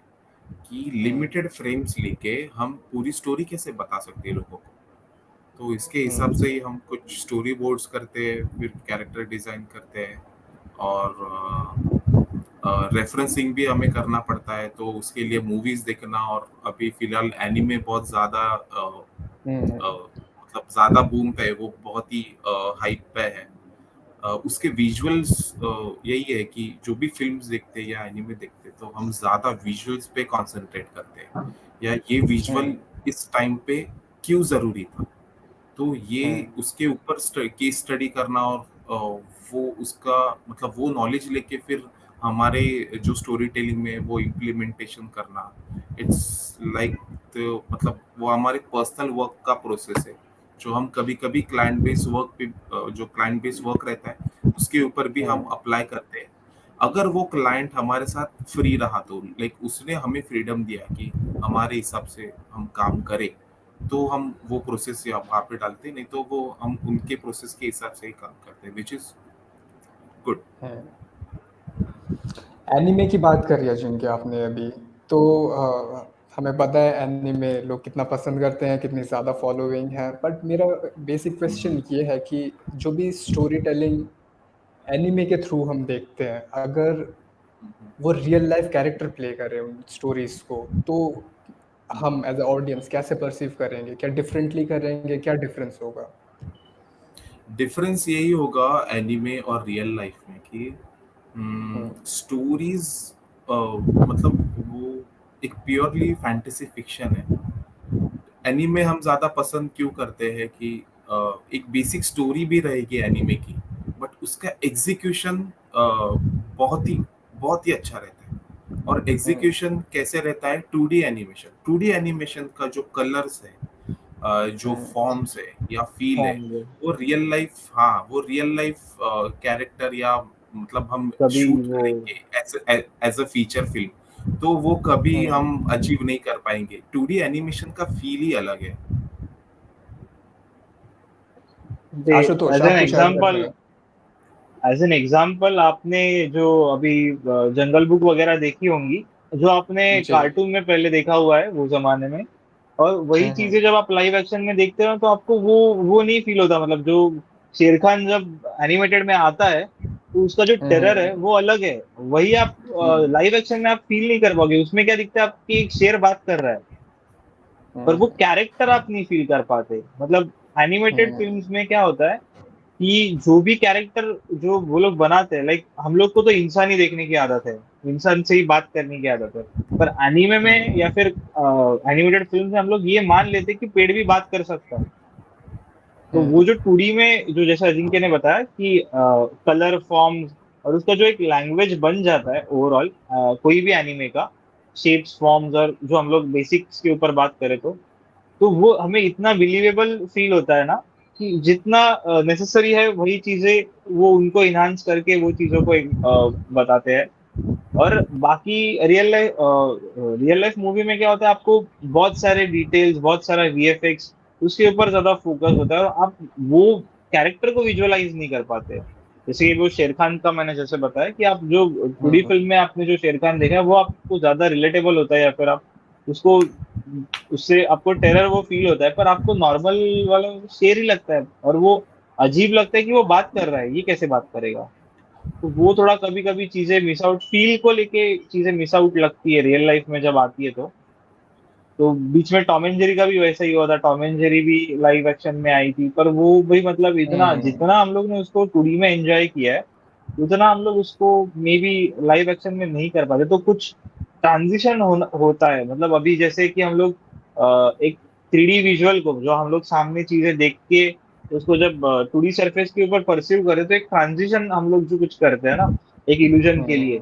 कि हम्म लिमिटेड फ्रेम्स लेके हम पूरी स्टोरी कैसे बता सकते हैं लोगों को। तो इसके हिसाब हम्म से ही हम कुछ स्टोरी बोर्ड्स करते हैं, फिर कैरेक्टर डिजाइन करते हैं। और रेफरेंसिंग भी हमें करना पड़ता है, तो उसके लिए मूवीज देखना। और अभी फिलहाल एनिमे बहुत ज्यादा हम्म मतलब ज्यादा बूम पे है, वो बहुत ही हाइप पे है। उसके विजुअल्स यही है कि जो भी फिल्म्स देखते हैं या एनिमे देखते हैं तो हम ज्यादा विजुअल्स पे कंसंट्रेट करते हैं या ये विजुअल इस टाइम पे क्यों जरूरी था। तो ये उसके ऊपर केस स्टडी करना और वो उसका मतलब वो नॉलेज लेके फिर हमारे जो स्टोरी टेलिंग में वो इम्प्लीमेंटेशन करना, इट्स लाइक मतलब वो हमारे पर्सनल वर्क का प्रोसेस है जो हम कभी कभी क्लाइंट बेस्ड वर्क पे जो क्लाइंट बेस्ड वर्क रहता है उसके ऊपर भी हम अप्लाई करते हैं। अगर वो क्लाइंट हमारे साथ फ्री रहा तो लाइक उसने हमें फ्रीडम दिया कि हमारे हिसाब से हम काम करें तो हम वो प्रोसेस या वहाँ पे डालते हैं, नहीं तो वो हम उनके प्रोसेस के हिसाब से ही काम करते हैं, विच इज गुड। एनिमे की बात करी अजिंक्य आपने अभी, तो हमें पता है एनिमे लोग कितना पसंद करते हैं, कितनी ज़्यादा फॉलोइंग है, बट मेरा बेसिक क्वेश्चन ये है कि जो भी स्टोरी टेलिंग एनिमे के थ्रू हम देखते हैं, अगर वो रियल लाइफ कैरेक्टर प्ले करें उन स्टोरीज को, तो हम एज अ ऑडियंस कैसे परसीव करेंगे? क्या डिफरेंटली करेंगे? क्या डिफरेंस होगा? डिफरेंस यही होगा एनिमे और रियल लाइफ में कि स्टोरीज मतलब वो एक प्योरली फैंटेसी फिक्शन है। एनीमे हम ज्यादा पसंद क्यों करते हैं कि एक बेसिक स्टोरी भी रहेगी एनीमे की, बट उसका एग्जीक्यूशन बहुत ही अच्छा रहता है। और एग्जीक्यूशन कैसे रहता है? 2D एनिमेशन, 2D एनिमेशन का जो कलर्स है, जो फॉर्म्स है या फील है, वो रियल लाइफ, हाँ वो रियल लाइफ कैरेक्टर या मतलब हम कभी शूट वो करेंगे एज अ फीचर फिल्म तो वो कभी हम अचीव नहीं कर पाएंगे। 2D एनिमेशन का फील ही अलग है। आशुतोष, एज आप एन कुछ ऐड कर एग्जाम्पल, रहे हैं? आपने जो अभी जंगल बुक वगैरह देखी होंगी, जो आपने जी। कार्टून में पहले देखा हुआ है वो जमाने में, और वही चीजें जब आप लाइव एक्शन में देखते हो तो आपको वो नहीं फील होता। मतलब जो शेर खान जब एनिमेटेड में आता है तो उसका जो टेरर है वो अलग है। वही आप लाइव एक्शन में आप फील नहीं कर पाओगे। उसमें क्या दिखता है, आपकी एक शेर बात कर रहा है, पर वो कैरेक्टर आप नहीं फील कर पाते। मतलब एनिमेटेड फिल्म्स में क्या होता है कि जो भी कैरेक्टर जो वो लोग बनाते हैं, लाइक हम लोग को तो इंसान ही देखने की आदत है, इंसान से ही बात करने की आदत है, पर एनीमे में या फिर एनिमेटेड फिल्म में हम लोग ये मान लेते हैं कि पेड़ भी बात कर सकता है। तो वो जो 2D में जो जैसा अजिंक्य ने बताया कि कलर फॉर्म्स और उसका जो एक लैंग्वेज बन जाता है ओवरऑल, कोई भी एनिमे का शेप्स फॉर्म्स, और जो हम लोग बेसिक्स के ऊपर बात करें तो वो हमें इतना बिलीवेबल फील होता है ना, कि जितना नेसेसरी है वही चीजें वो उनको इनहांस करके वो चीजों को बताते हैं। और बाकी रियल लाइफ मूवी में क्या होता है, आपको बहुत सारे डिटेल्स, बहुत सारा वीएफएक्स उसके ऊपर ज्यादा फोकस होता है, और आप वो कैरेक्टर को विजुअलाइज नहीं कर पाते। जैसे कि वो शेर खान का मैंने जैसे बताया कि आप जो 2D फिल्म में आपने जो शेर खान देखा है वो आपको ज्यादा रिलेटेबल होता है, या फिर आप उसको, उससे आपको टेरर वो फील होता है, पर आपको नॉर्मल वाला शेर ही लगता है, और वो अजीब लगता है कि वो बात कर रहा है, ये कैसे बात करेगा। तो वो थोड़ा कभी कभी चीजें मिस आउट, फील को लेके चीजें मिस आउट लगती है रियल लाइफ में जब आती है। तो बीच में टॉम एंड जेरी का भी वैसा ही हुआ था। टॉम एंड जेरी भी लाइव एक्शन में आई थी, पर वो भी मतलब इतना जितना हम लोग ने उसको 2D में एंजॉय किया है उतना हम लोग उसको मे बी लाइव एक्शन में नहीं कर पाते। तो कुछ ट्रांजिशन होता है। मतलब अभी जैसे कि हम लोग एक 3D विजुअल को जो हम लोग सामने चीजें देख के उसको जब 2D सरफेस के ऊपर परसीव करें, तो एक ट्रांजिशन हम लोग जो कुछ करते हैं ना एक इल्यूजन के लिए,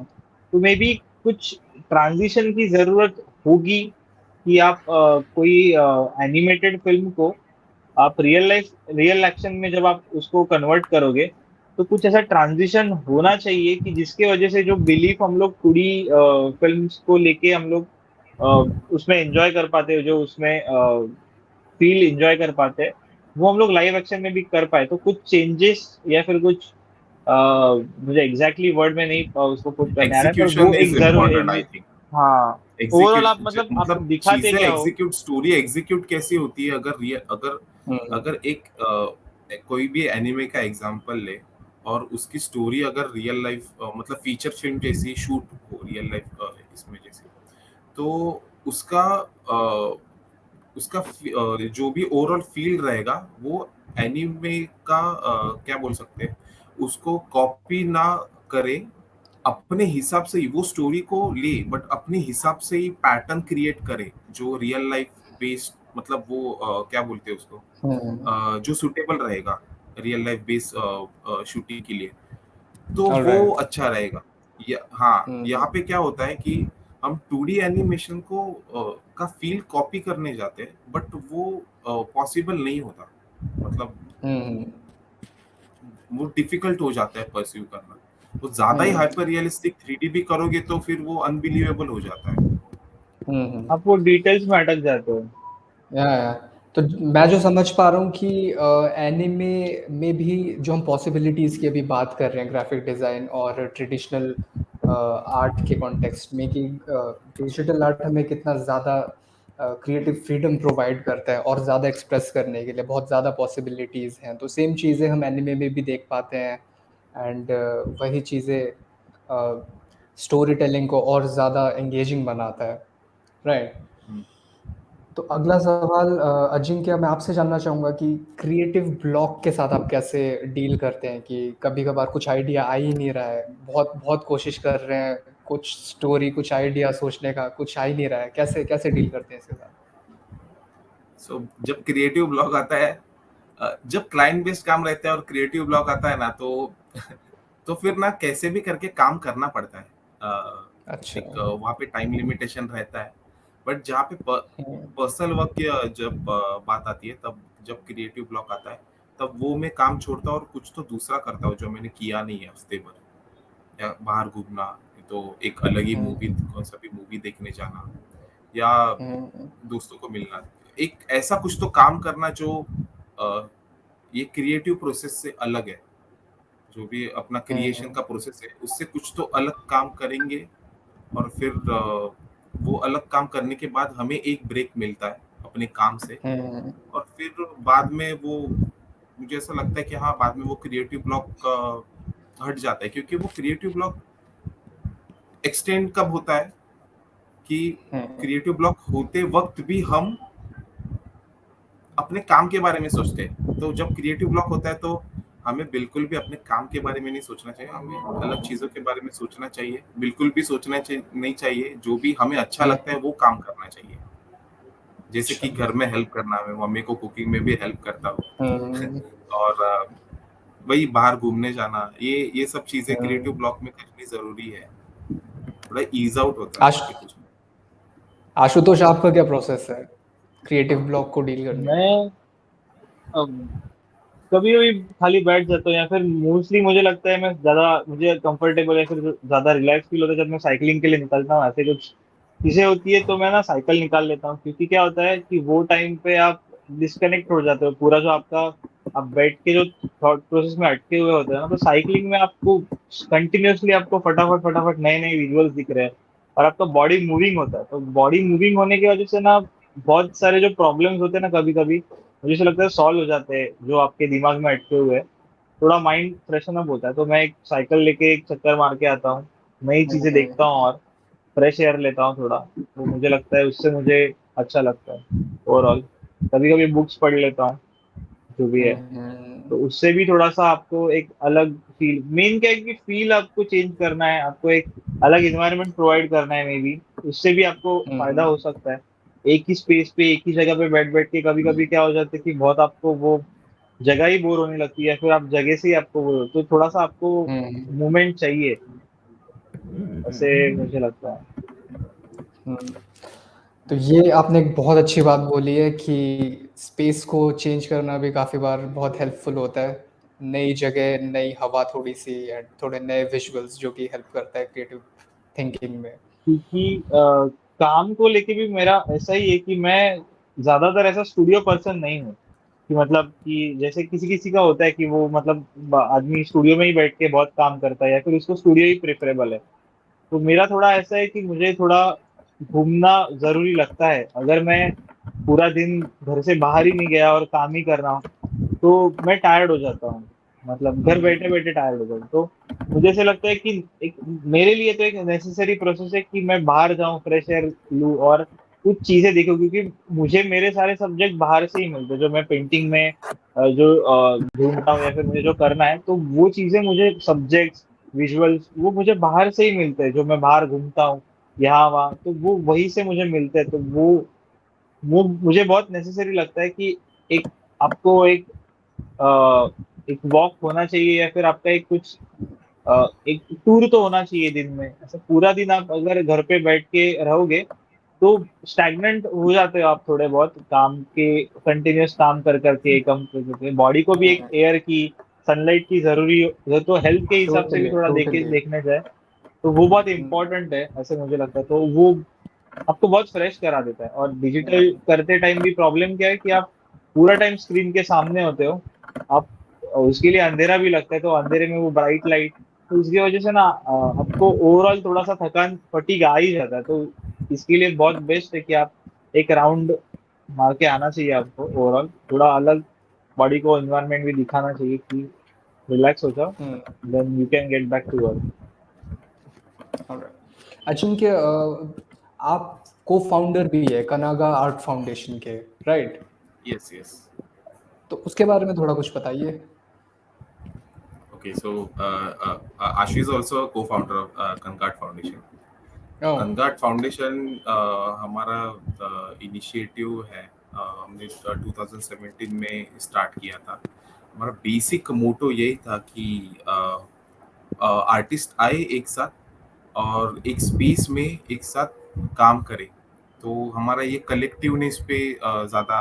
तो मे बी कुछ ट्रांजिशन की जरूरत होगी कि आप कोई एनिमेटेड फिल्म को आप रियल एक्शन में जब आप उसको कन्वर्ट करोगे, तो कुछ ऐसा ट्रांजिशन होना चाहिए कि जिसके वजह से जो बिलीफ हम लोग 2D फिल्म्स को लेके हम लोग उसमें एंजॉय कर पाते हैं, जो उसमें फील एंजॉय कर पाते हैं, वो हम लोग लाइव एक्शन में भी कर पाए। तो कुछ चेंजेस या फिर कुछ अ, मुझे एग्जैक्टली वर्ड में नहीं उसको पुट करने आ रहा है, पर वो एग्जीक्यूशन इज एक जरूर इम्पोर्टेंट आई एक, थिंक। हाँ ओवरऑल आप एग्जीक्यूट मतलब आप मतलब दिखाते चीजें क्या हो। एग्जीक्यूट, स्टोरी एग्जीक्यूट कैसी होती है? अगर अगर अगर एक कोई भी एनिमे का एग्जांपल ले और उसकी स्टोरी अगर रियल लाइफ मतलब फीचर फिल्म जैसी शूट हो रियल लाइफ इसमें जैसे, तो उसका जो भी ओवरऑल फील रहेगा वो एनीमे का क्या बोल सकते हैं, उसको कॉपी ना करे, अपने हिसाब से ही वो स्टोरी को ले, बट अपने हिसाब से ही पैटर्न क्रिएट करे जो रियल लाइफ बेस्ड, मतलब वो क्या बोलते हैं उसको, जो सुटेबल रहेगा रियल लाइफ बेस्ड शूटिंग के लिए, तो वो ऑलराइट। अच्छा रहेगा। हाँ, यहाँ पे क्या होता है कि हम 2D एनिमेशन को का फील कॉपी करने जाते हैं, बट वो पॉसिबल नहीं होता, मतलब वो डिफिकल्ट हो जाता है परस्यू करना। वो ज्यादा ही हाइपर रियलिस्टिक 3D भी करोगे तो फिर वो अनबिलीवेबल हो जाता है। आप वो डिटेल्स में अटक जाते हो। या तो मैं जो समझ पा रहा हूँ कि एनिमे में भी जो हम पॉसिबिलिटीज़ की अभी बात कर रहे हैं ग्राफिक डिज़ाइन और ट्रेडिशनल आर्ट के कॉन्टेक्स्ट में, कि डिजिटल आर्ट हमें कितना ज़्यादा क्रिएटिव फ्रीडम प्रोवाइड करता है और ज़्यादा एक्सप्रेस करने के लिए बहुत ज़्यादा पॉसिबिलिटीज़ हैं, तो सेम चीज़ें हम एनिमे में भी देख पाते हैं। एंड वही चीज़ें स्टोरी टेलिंग को और ज़्यादा एंगेजिंग बनाता है, राइट? तो अगला सवाल अजिंक्य, मैं आपसे जानना चाहूँगा कि क्रिएटिव ब्लॉक के साथ आप कैसे डील करते हैं कि कभी-कभार कुछ आइडिया आ ही नहीं रहा है, बहुत बहुत कोशिश कर रहे हैं, कुछ स्टोरी, कुछ आइडिया सोचने का, कुछ आ ही नहीं रहा है, कैसे कैसे डील करते हैं इसके साथ? सो जब क्रिएटिव ब्लॉक आता है, जब क्लाइंट बेस्ड काम रहता है और क्रिएटिव ब्लॉक आता है ना, तो तो फिर ना कैसे भी करके काम करना पड़ता है। अच्छा। एक वहाँ पे टाइम लिमिटेशन रहता है, बट जहाँ पे हुँ, पर्सनल वर्क की जब बात आती है, तब जब क्रिएटिव ब्लॉक आता है, तब वो मैं काम छोड़ता हूँ और कुछ तो दूसरा करता हूँ जो मैंने किया नहीं है हफ्ते भर, या बाहर घूमना, तो एक अलग ही मूवी, हुँ, कौन सा भी मूवी देखने जाना, या हुँ, दोस्तों को मिलना, एक ऐसा कुछ तो काम करना जो अ, ये क्रिएटिव प्रोसेस से अलग है। जो भी अपना क्रिएशन हुँ, का प्रोसेस है, उससे कुछ तो अलग काम करेंगे, और फिर वो अलग काम करने के बाद हमें एक ब्रेक मिलता है अपने काम से, हुँ, और फिर बाद में वो, मुझे ऐसा लगता है कि हाँ, बाद में वो क्रिएटिव ब्लॉक हट जाता है, क्योंकि वो क्रिएटिव ब्लॉक एक्सटेंड कब होता है कि हुँ, क्रिएटिव ब्लॉक होते वक्त भी हम अपने काम के बारे में सोचते हैं। तो जब क्रिएटिव ब्लॉक होता है तो हमें बिल्कुल भी अपने काम के बारे में नहीं सोचना चाहिए, हमें अलग चीज़ों के बारे में सोचना चाहिए। बिल्कुल भी सोचना नहीं चाहिए, जो भी हमें अच्छा हुँ, लगता है वो काम करना चाहिए। जैसे अच्छा। कि घर में हेल्प करना, मैं मम्मी को कुकिंग में भी हेल्प करता हूँ। हुँ, और वही बाहर घूमने जाना, ये सब चीज़ें क्रिएटिव हुँ। ब्लॉक में करनी ज़रूरी है। थोड़ा ईज़ आउट होता है आश उससे कुछ। आशुतोष, आपका क्या प्रोसेस है क्रिएटिव ब्लॉक को डील करने का? मैं कभी कभी खाली बैठ जाता हूँ, या फिर मोस्टली मुझे लगता है मैं ज्यादा मुझे कंफर्टेबल या फिर ज्यादा रिलैक्स फील होता है जब मैं साइकिलिंग के लिए निकलता हूँ। ऐसे कुछ चीजें होती है तो मैं ना साइकिल निकाल लेता हूँ, क्योंकि क्या होता है कि वो टाइम पे आप डिस्कनेक्ट हो जाते हो पूरा, जो आपका आप बैठ के जो थॉट प्रोसेस में अटके हुए होते हैं ना, तो साइकिलिंग में आपको कंटिन्यूअसली आपको फटाफट फटाफट नए नए विजुअल्स दिख रहे हैं, और आपका बॉडी मूविंग होता है, तो बॉडी मूविंग होने की वजह से ना बहुत सारे जो प्रॉब्लम्स होते हैं ना, कभी कभी मुझे ऐसा लगता है सॉल्व हो जाते हैं, जो आपके दिमाग में अटके हुए हैं। थोड़ा माइंड फ्रेशन अप होता है, तो मैं एक साइकिल लेके एक चक्कर मार के आता हूँ, नई चीजें देखता हूँ और फ्रेश एयर लेता हूँ थोड़ा, तो मुझे लगता है उससे मुझे अच्छा लगता है ओवरऑल। कभी कभी बुक्स पढ़ लेता हूँ, जो भी है, हुँ, हुँ, तो उससे भी थोड़ा सा आपको एक अलग फील, मेन क्या है कि फील आपको चेंज करना है, आपको एक अलग इन्वायरमेंट प्रोवाइड करना है, मे बी उससे भी आपको फायदा हुँ, हो सकता है। एक ही स्पेस पे एक ही जगह पे बैठ बैठ के कभी कभी क्या हो जाता है कि बहुत आपको वो जगह ही बोर होने लगती है, फिर आप जगह से ही आपको बोर, तो थोड़ा सा आपको हुँ, मूवमेंट चाहिए, ऐसे मुझे लगता है। हुँ। तो ये आपने एक बहुत अच्छी बात बोली है कि स्पेस को चेंज करना भी काफ़ी बार बहुत हेल्पफुल होता है। नई जगह, नई हवा थोड़ी-सी एंड थोड़े नए विजुअल्स जो कि हेल्प करता है क्रिएटिव थिंकिंग में। क्योंकि काम को लेके भी मेरा ऐसा ही है कि मैं ज्यादातर ऐसा स्टूडियो पर्सन नहीं हूँ, कि मतलब कि जैसे किसी किसी का होता है कि वो मतलब आदमी स्टूडियो में ही बैठ के बहुत काम करता है, या फिर उसको स्टूडियो ही प्रेफरेबल है। तो मेरा थोड़ा ऐसा है कि मुझे थोड़ा घूमना जरूरी लगता है। अगर मैं पूरा दिन घर से बाहर ही नहीं गया और काम ही कर रहा हूँ, तो मैं टायर्ड हो जाता हूँ, मतलब घर बैठे हुँ, बैठे टायर्ड हो जाता हूँ। तो मुझे ऐसे लगता है कि एक मेरे लिए तो एक नेसेसरी प्रोसेस है कि मैं बाहर जाऊं, फ्रेश एयर लूं, और कुछ चीजें देखो, क्योंकि मुझे मेरे सारे सब्जेक्ट बाहर से ही मिलते हैं। जो मैं पेंटिंग में जो ढूंढता हूँ या फिर मुझे जो करना है, तो वो चीजें मुझे सब्जेक्ट्स, विजुअल्स, वो मुझे बाहर से ही मिलते हैं। जो मैं बाहर घूमता हूँ यहाँ वहाँ, तो वो वहीं से मुझे मिलते हैं। तो वो मुझे बहुत नेसेसरी लगता है कि एक आपको एक वॉक होना चाहिए, या फिर आपका एक टूर तो होना चाहिए दिन में। ऐसा पूरा दिन आप अगर घर पे बैठ के रहोगे तो स्टैग्नेंट हो जाते हो आप थोड़े बहुत, काम के कंटिन्यूअस काम कर करके, कम कर करके। बॉडी को भी एक एयर की, सनलाइट की जरूरी हो, तो हेल्थ के हिसाब से भी टोटली थोड़ा टोटली। देखने जाए तो वो बहुत इंपॉर्टेंट है, ऐसे मुझे लगता है। तो वो आपको बहुत फ्रेश करा देता है। और डिजिटल करते टाइम भी प्रॉब्लम क्या है कि आप पूरा टाइम स्क्रीन के सामने होते हो। आप उसके लिए अंधेरा भी लगता है, तो अंधेरे में वो ब्राइट लाइट, तो उसकी वजह से ना आपको ओवरऑल थोड़ा सा थकान, फटीग आ ही जाता है। तो इसके लिए बहुत बेस्ट है कि आप एक राउंड मार के आना चाहिए आपको। ओवरऑल थोड़ा अलग बॉडी को एनवायरनमेंट भी दिखाना चाहिए कि रिलैक्स हो जाओ, then you can get back to work. Ajinkya, आप को फाउंडर भी है कनागा आर्ट फाउंडेशन के, राइट? Yes yes. तो उसके बारे में थोड़ा कुछ बताइए। Okay, so Ashu is also a co-founder of Concard Foundation. Oh, कंगाट फाउंडेशन हमारा इनिशिएटिव है। हमने 2017 में स्टार्ट किया था। हमारा बेसिक मोटो यही था कि आर्टिस्ट आए एक साथ और एक स्पेस में एक साथ काम करें। तो हमारा ये कलेक्टिवनेस पे ज़्यादा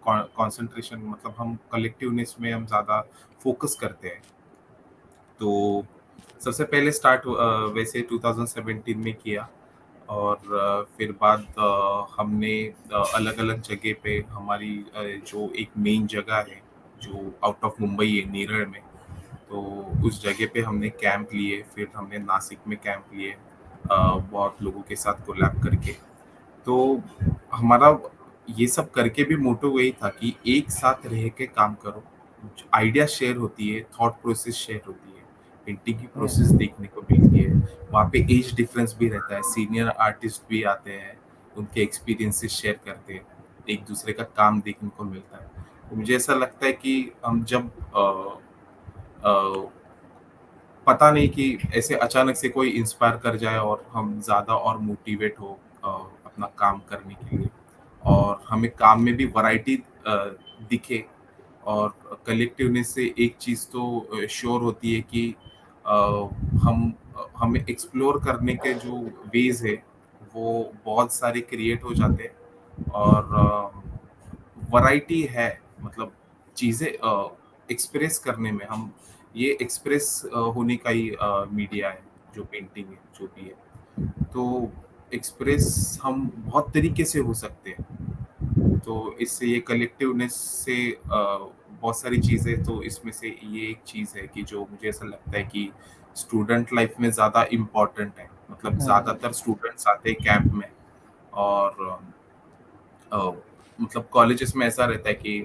कंसंट्रेशन, मतलब हम कलेक्टिवनेस में हम ज़्यादा फोकस करते हैं। तो सबसे पहले स्टार्ट वैसे 2017 में किया। और फिर बाद हमने अलग अलग जगह पे हमारी जो एक मेन जगह है जो आउट ऑफ मुंबई है, नेरल में, तो उस जगह पे हमने कैंप लिए। फिर हमने नासिक में कैंप लिए बहुत लोगों के साथ कोलैब करके। तो हमारा ये सब करके भी मोटो वही था कि एक साथ रह के काम करो, आइडिया शेयर होती है, थॉट प्रोसेस शेयर होती है, पेंटिंग की प्रोसेस देखने को मिलती है। वहाँ पे एज डिफरेंस भी रहता है, सीनियर आर्टिस्ट भी आते हैं, उनके एक्सपीरियंसेस शेयर करते हैं, एक दूसरे का काम देखने को मिलता है। तो मुझे ऐसा लगता है कि हम जब अ, पता नहीं कि ऐसे अचानक से कोई इंस्पायर कर जाए और हम ज़्यादा और मोटिवेट हो अपना काम करने के लिए, और हमें काम में भी वैरायटी दिखे। और कलेक्टिवनेस से एक चीज़ तो श्योर होती है कि अ, हमें एक्सप्लोर करने के जो वेज है वो बहुत सारे क्रिएट हो जाते हैं। और वैरायटी है, मतलब चीज़ें एक्सप्रेस करने में, हम ये एक्सप्रेस होने का ही मीडिया है जो पेंटिंग है, जो भी है। तो एक्सप्रेस हम बहुत तरीके से हो सकते हैं। तो इससे ये कलेक्टिवनेस से बहुत सारी चीज़ें, तो इसमें से ये एक चीज़ है कि जो मुझे ऐसा लगता है कि स्टूडेंट लाइफ में ज़्यादा इम्पोर्टेंट है। मतलब ज़्यादातर स्टूडेंट्स आते हैं कैंप में। और अ, मतलब कॉलेजेस में ऐसा रहता है कि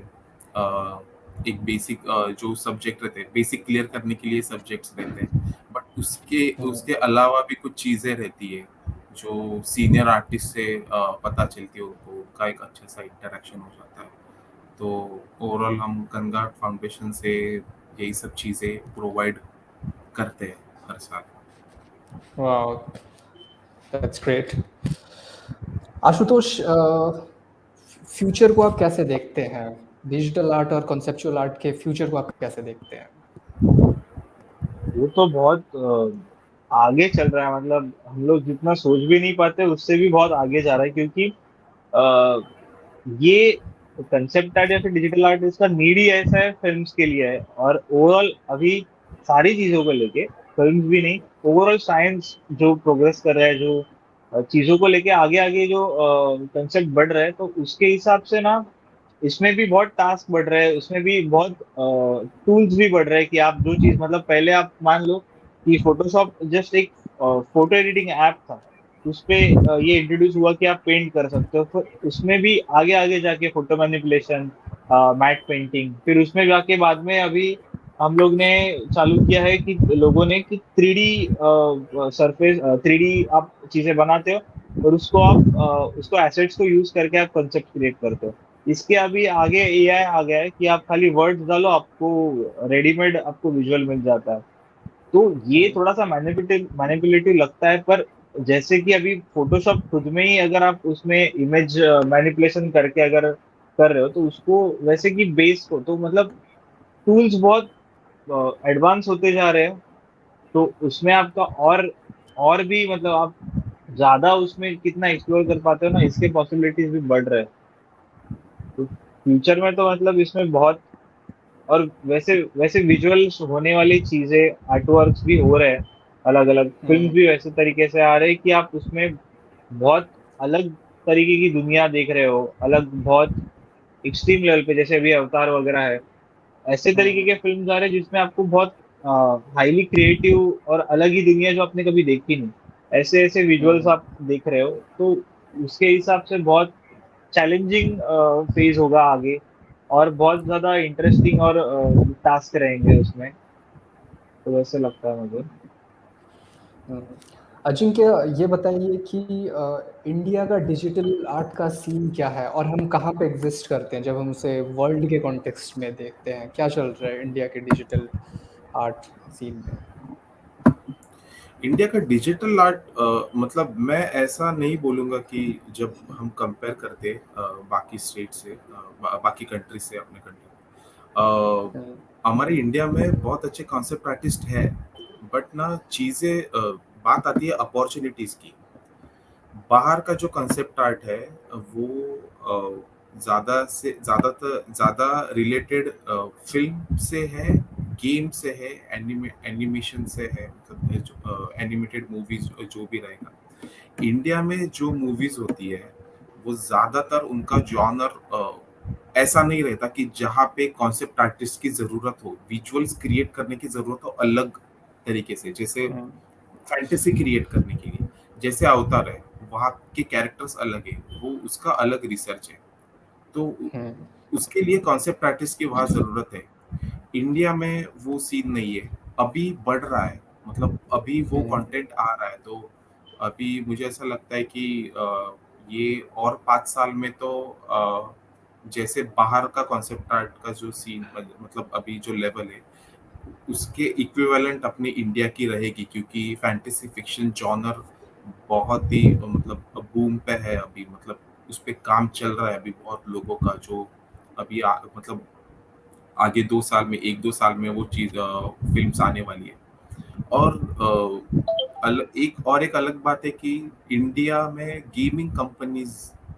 एक बेसिक जो सब्जेक्ट रहते हैं, बेसिक क्लियर करने के लिए सब्जेक्ट्स रहते हैं, बट उसके उसके अलावा भी कुछ चीज़ें रहती है जो सीनियर आर्टिस्ट से पता चलती है उनको, उनका एक अच्छा सा इंटरेक्शन हो जाता है। तो ओवरऑल हम कंगाट फाउंडेशन से यही सब चीज़ें प्रोवाइड करते हैं हर साल। Wow, that's great. Ashutosh, future को आप कैसे देखते हैं? डिजिटल आर्ट और कॉन्सेप्चुअल आर्ट के फ्यूचर को आप कैसे देखते हैं? वो तो बहुत आगे चल रहा है। मतलब हम लोग जितना सोच भी नहीं पाते उससे भी बहुत आगे जा रहा है, क्योंकि अ, ये कंसेप्ट आर्ट या फिर डिजिटल आर्ट, इसका नीड ही ऐसा है, फिल्म्स के लिए है। और ओवरऑल अभी सारी चीजों को लेके, फिल्म्स भी नहीं, ओवरऑल साइंस जो प्रोग्रेस कर रहा है, जो चीजों को लेके आगे आगे जो कंसेप्ट बढ़ रहा है, तो उसके हिसाब से ना इसमें भी बहुत टास्क बढ़ रहे हैं, उसमें भी बहुत टूल्स भी बढ़ रहे हैं। कि आप जो चीज, मतलब पहले आप मान लो कि फोटोशॉप जस्ट एक फोटो एडिटिंग ऐप था, उस पे ये इंट्रोड्यूस हुआ कि आप पेंट कर सकते हो। फिर उसमें भी आगे आगे जाके फोटो मैनिपुलेशन, मैट पेंटिंग, फिर उसमें जाके बाद में अभी हम लोग ने चालू किया है कि लोगों ने कि 3D सरफेस, 3D आप चीजें बनाते हो, और उसको आप उसको एसेट्स को यूज करके आप कंसेप्ट क्रिएट करते हो। इसके अभी आगे एआई आ गया है कि आप खाली वर्ड्स डालो, आपको रेडीमेड आपको विजुअल मिल जाता है। तो ये थोड़ा सा मैनिपुलेटिव लगता है, पर जैसे कि अभी फोटोशॉप खुद में ही अगर आप उसमें इमेज मैनिपुलेशन करके अगर कर रहे हो, तो उसको वैसे कि बेस को तो मतलब टूल्स बहुत एडवांस होते जा रहे हैं। तो उसमें आपका और भी मतलब आप ज्यादा उसमें कितना एक्सप्लोर कर पाते हो ना, इसके पॉसिबिलिटीज भी बढ़ रहे हैं। तो फ्यूचर में तो मतलब इसमें बहुत, और वैसे वैसे विजुअल्स होने वाली चीजें, आर्टवर्क्स भी हो रहे हैं, अलग अलग फिल्म हम्म, भी वैसे तरीके से आ रहे हैं कि आप उसमें बहुत अलग तरीके की दुनिया देख रहे हो, अलग बहुत एक्सट्रीम लेवल पे, जैसे अभी अवतार वगैरह है। ऐसे तरीके हम्म, के फिल्म आ रहे हैं जिसमें आपको बहुत हाईली क्रिएटिव और अलग ही दुनिया जो आपने कभी देखी नहीं, ऐसे ऐसे विजुअल्स हम्म, आप देख रहे हो। तो उसके हिसाब से बहुत चैलेंजिंग फेज होगा आगे, और बहुत ज्यादा इंटरेस्टिंग और टास्क रहेंगे उसमें। तो वैसे लगता है मुझे। हम्म। अजिंक्य, ये बताइए कि इंडिया का डिजिटल आर्ट का सीन क्या है और हम कहाँ पे एग्जिस्ट करते हैं जब हम उसे वर्ल्ड के कॉन्टेक्स्ट में देखते हैं? क्या चल रहा है इंडिया के डिजिटल आर्ट सीन में? इंडिया का डिजिटल आर्ट मतलब मैं ऐसा नहीं बोलूँगा कि जब हम कंपेयर करते बाकी स्टेट से बाकी कंट्री से अपने कंट्री हम्म, हमारे इंडिया में बहुत अच्छे कॉन्सेप्ट आर्टिस्ट हैं, बट ना चीज़ें बात आती है अपॉर्चुनिटीज़ की। बाहर का जो कॉन्सेप्ट आर्ट है वो ज़्यादा से ज़्यादातर ज़्यादा रिलेटेड फ़िल्म से है, गेम से है, एनिमेशन से है, मतलब ये जो एनिमेटेड मूवीज़ जो भी रहेगा। इंडिया में जो मूवीज़ होती है, वो ज़्यादातर उनका जॉनर ऐसा नहीं रहता कि जहाँ पे कॉन्सेप्ट आर्टिस्ट की ज़रूरत हो, विजुअल्स क्रिएट करने की ज़रूरत हो अलग तरीके से। जैसे हम्म, फैंटेसी क्रिएट करने के लिए, जैसे अवतार है, वहाँ के कैरेक्टर्स अलग है, वो उसका अलग रिसर्च है। तो हम्म, उसके लिए कॉन्सेप्ट आर्टिस्ट की वहाँ ज़रूरत है। इंडिया में वो सीन नहीं है, अभी बढ़ रहा है, मतलब अभी वो हम्म, कंटेंट आ रहा है। तो अभी मुझे ऐसा लगता है कि ये और 5 साल में तो जैसे बाहर का कॉन्सेप्ट आर्ट का जो सीन मतलब अभी जो लेवल है, उसके इक्विवेलेंट अपनी इंडिया की रहेगी, क्योंकि फैंटेसी फिक्शन जॉनर बहुत ही मतलब बूम पे है अभी, मतलब उस पे काम चल रहा है अभी बहुत लोगों का, जो अभी मतलब आगे 2 साल में 1-2 साल में वो चीज फिल्म्स आने वाली है। और एक अलग बात है कि इंडिया में गेमिंग कंपनीज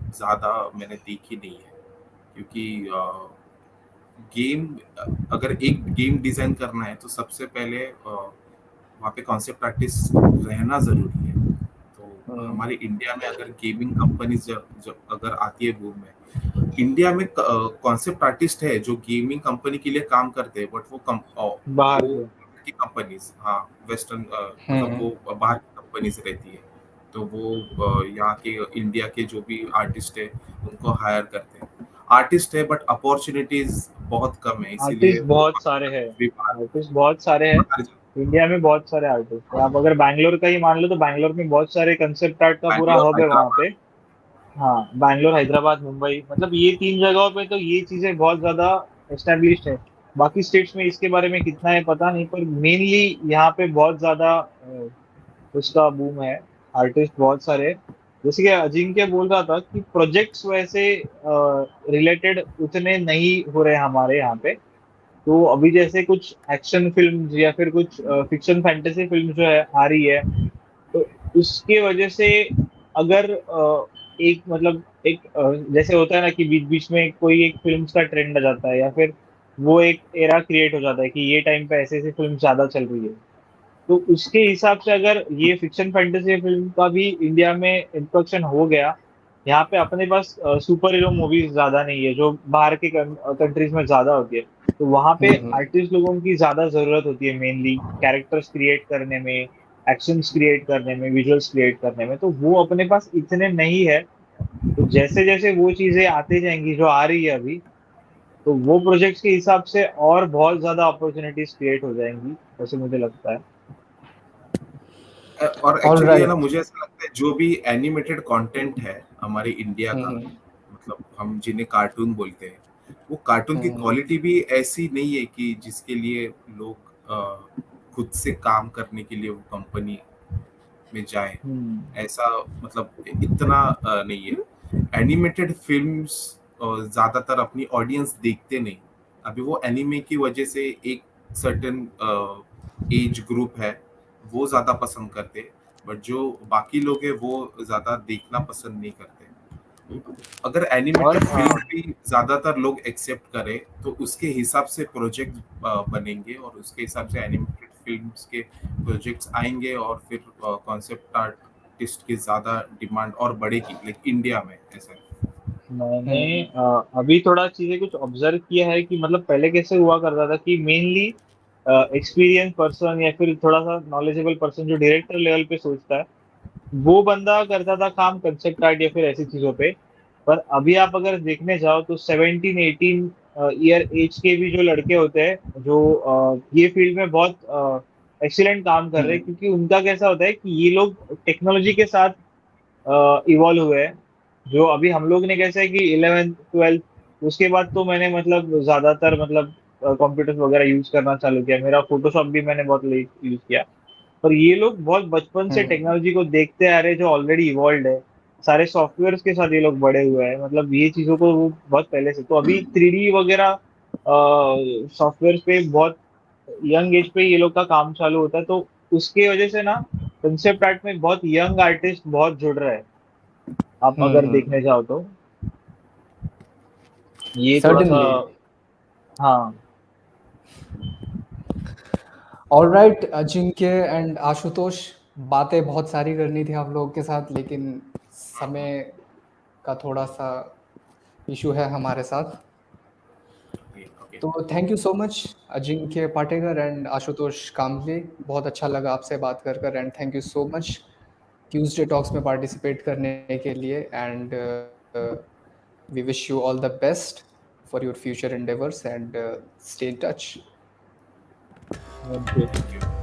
ज्यादा मैंने देखी नहीं है, क्योंकि गेम अगर एक गेम डिजाइन करना है तो सबसे पहले वहाँ पे कॉन्सेप्ट आर्टिस्ट रहना जरूरी है। तो हम्म, हमारे इंडिया में अगर गेमिंग कंपनीज जब जब अगर आती है बूम में, इंडिया में कॉन्सेप्ट आर्टिस्ट है जो गेमिंग कंपनी के लिए काम करते हैं, बट बाहर वो के। की कंपनीज, हाँ वेस्टर्न, मतलब हम्म, वो बाहर की कंपनीज रहती है। तो वो यहाँ के इंडिया के जो भी आर्टिस्ट है उनको हायर करते हैं। आर्टिस्ट है बट अपॉर्चुनिटीज बहुत कम है, इसीलिए आर्टिस्ट वो बहुत सारे हैं, भी बाहर आर्टिस्ट बहुत सारे हैं। बाहर जा- इंडिया में बहुत सारे आर्टिस्ट हैं। आप अगर बैंगलोर का ही मान लो, तो बैंगलोर में बहुत सारे कंसेप्ट आर्ट का पूरा बैंगलोर, हब है वहाँ पे। हैदराबाद। हाँ, बैंगलोर, हैदराबाद, मुंबई, मतलब ये तीन जगहों पे तो ये चीजें बहुत ज्यादा एस्टेब्लिश्ड है। बाकी स्टेट्स में इसके बारे में कितना है पता नहीं, पर मेनली यहाँ पे बहुत ज्यादा उसका बूम है। आर्टिस्ट बहुत सारे। जैसे कि अजिंक्य बोल रहा था कि प्रोजेक्ट्स वैसे रिलेटेड उतने नहीं हो रहे हमारे यहाँ पे। तो अभी जैसे कुछ एक्शन फिल्म या फिर कुछ फिक्शन फैंटेसी फिल्म जो है आ रही है, तो उसके वजह से अगर एक मतलब एक जैसे होता है ना कि बीच बीच में कोई एक फिल्म का ट्रेंड आ जाता है, या फिर वो एक एरा क्रिएट हो जाता है कि ये टाइम पे ऐसे ऐसी फिल्म ज्यादा चल रही है। तो उसके हिसाब से अगर ये फिक्शन फैंटेसी फिल्म का भी इंडिया में इंट्रोडक्शन हो गया, यहाँ पे अपने पास सुपर हीरो मूवीज ज्यादा नहीं है जो बाहर के कंट्रीज में ज्यादा होती है। तो वहाँ पे हम्म, आर्टिस्ट लोगों की ज्यादा जरूरत होती है, मेनली कैरेक्टर्स क्रिएट करने में, एक्शंस क्रिएट करने में, विजुअल्स क्रिएट करने में। तो वो अपने पास इतने नहीं है। तो जैसे जैसे वो चीजें आते जाएंगी जो आ रही है अभी, तो वो प्रोजेक्ट्स के हिसाब से और बहुत ज्यादा अपॉर्चुनिटीज क्रिएट हो जाएंगी, ऐसे मुझे लगता है। और ऑल एक्चुअली है ना, राइट। मुझे ऐसा लगता है जो भी एनिमेटेड कंटेंट है हमारे इंडिया का, हम्म मतलब हम जिन्हें कार्टून बोलते हैं, वो कार्टून की हम्म क्वालिटी भी ऐसी नहीं है कि जिसके लिए लोग खुद से काम करने के लिए वो कंपनी में जाए। हम्म ऐसा मतलब इतना नहीं है। एनिमेटेड फिल्म्स ज्यादातर अपनी ऑडियंस देखते नहीं। अभी वो एनिमे की वजह से एक सर्टेन एज ग्रुप है, वो ज्यादा पसंद करते, बट जो बाकी लोग हैं वो ज्यादा देखना पसंद नहीं करते। अगर और एनिमेटेड फिल्म भी ज्यादातर लोग एक्सेप्ट करें तो उसके हिसाब से प्रोजेक्ट बनेंगे, और उसके हिसाब से एनिमेटेड फिल्म्स के प्रोजेक्ट्स आएंगे, और फिर कॉन्सेप्ट आर्टिस्ट की ज्यादा डिमांड और बढ़ेगी, लाइक इंडिया में ऐसा है। मैंने हम्म अभी थोड़ा चीजें कुछ ऑब्जर्व किया है कि मतलब पहले कैसे हुआ करता था कि मेनली एक्सपीरियंस पर्सन या फिर थोड़ा सा नॉलेजेबल पर्सन जो डायरेक्टर लेवल पे सोचता है, वो बंदा करता था काम कंसेप्ट आर्ट या फिर ऐसी चीजों पे। पर अभी आप अगर देखने जाओ तो 17-18 ईयर एज के भी जो लड़के होते हैं जो ये फील्ड में बहुत एक्सीलेंट काम कर रहे हैं, हम्म क्योंकि उनका कैसा होता है कि ये लोग टेक्नोलॉजी के साथ इवॉल्व हुए हैं। जो अभी हम लोग ने कैसे है कि 11th 12th, उसके बाद तो मैंने मतलब ज्यादातर मतलब कंप्यूटर्स वगैरह यूज करना चालू किया, मेरा फोटोशॉप भी मैंने बहुत लेट यूज किया। पर ये लोग बहुत बचपन से हम्म टेक्नोलॉजी को देखते आ रहे हैं जो ऑलरेडी इवॉल्व है। सारे सॉफ्टवेयर्स के साथ ये लोग बड़े हुए हैं, मतलब ये चीजों को वो बहुत पहले से, तो अभी 3D वगैरह सॉफ्टवेयर पे बहुत यंग एज पे ये लोग का काम चालू होता है, तो उसके वजह से ना कंसेप्ट आर्ट में बहुत यंग आर्टिस्ट बहुत जुड़ रहे हैं, आप अगर देखने जाओ तो। ये थोड़ा सा। सर्टेनली। हाँ। All right Ajinkya and Ashutosh, बातें बहुत सारी करनी थी आप लोगों के साथ, लेकिन समय का थोड़ा सा इशू है हमारे साथ। Okay okay. तो thank you so much Ajinkya Patekar and Ashutosh Kamle, बहुत अच्छा लगा आपसे बात कर and thank you so much Tuesday talks में पार्टिसिपेट करने के लिए, and we wish you all the best for your future endeavors, and stay in touch. Thank you. Thank you.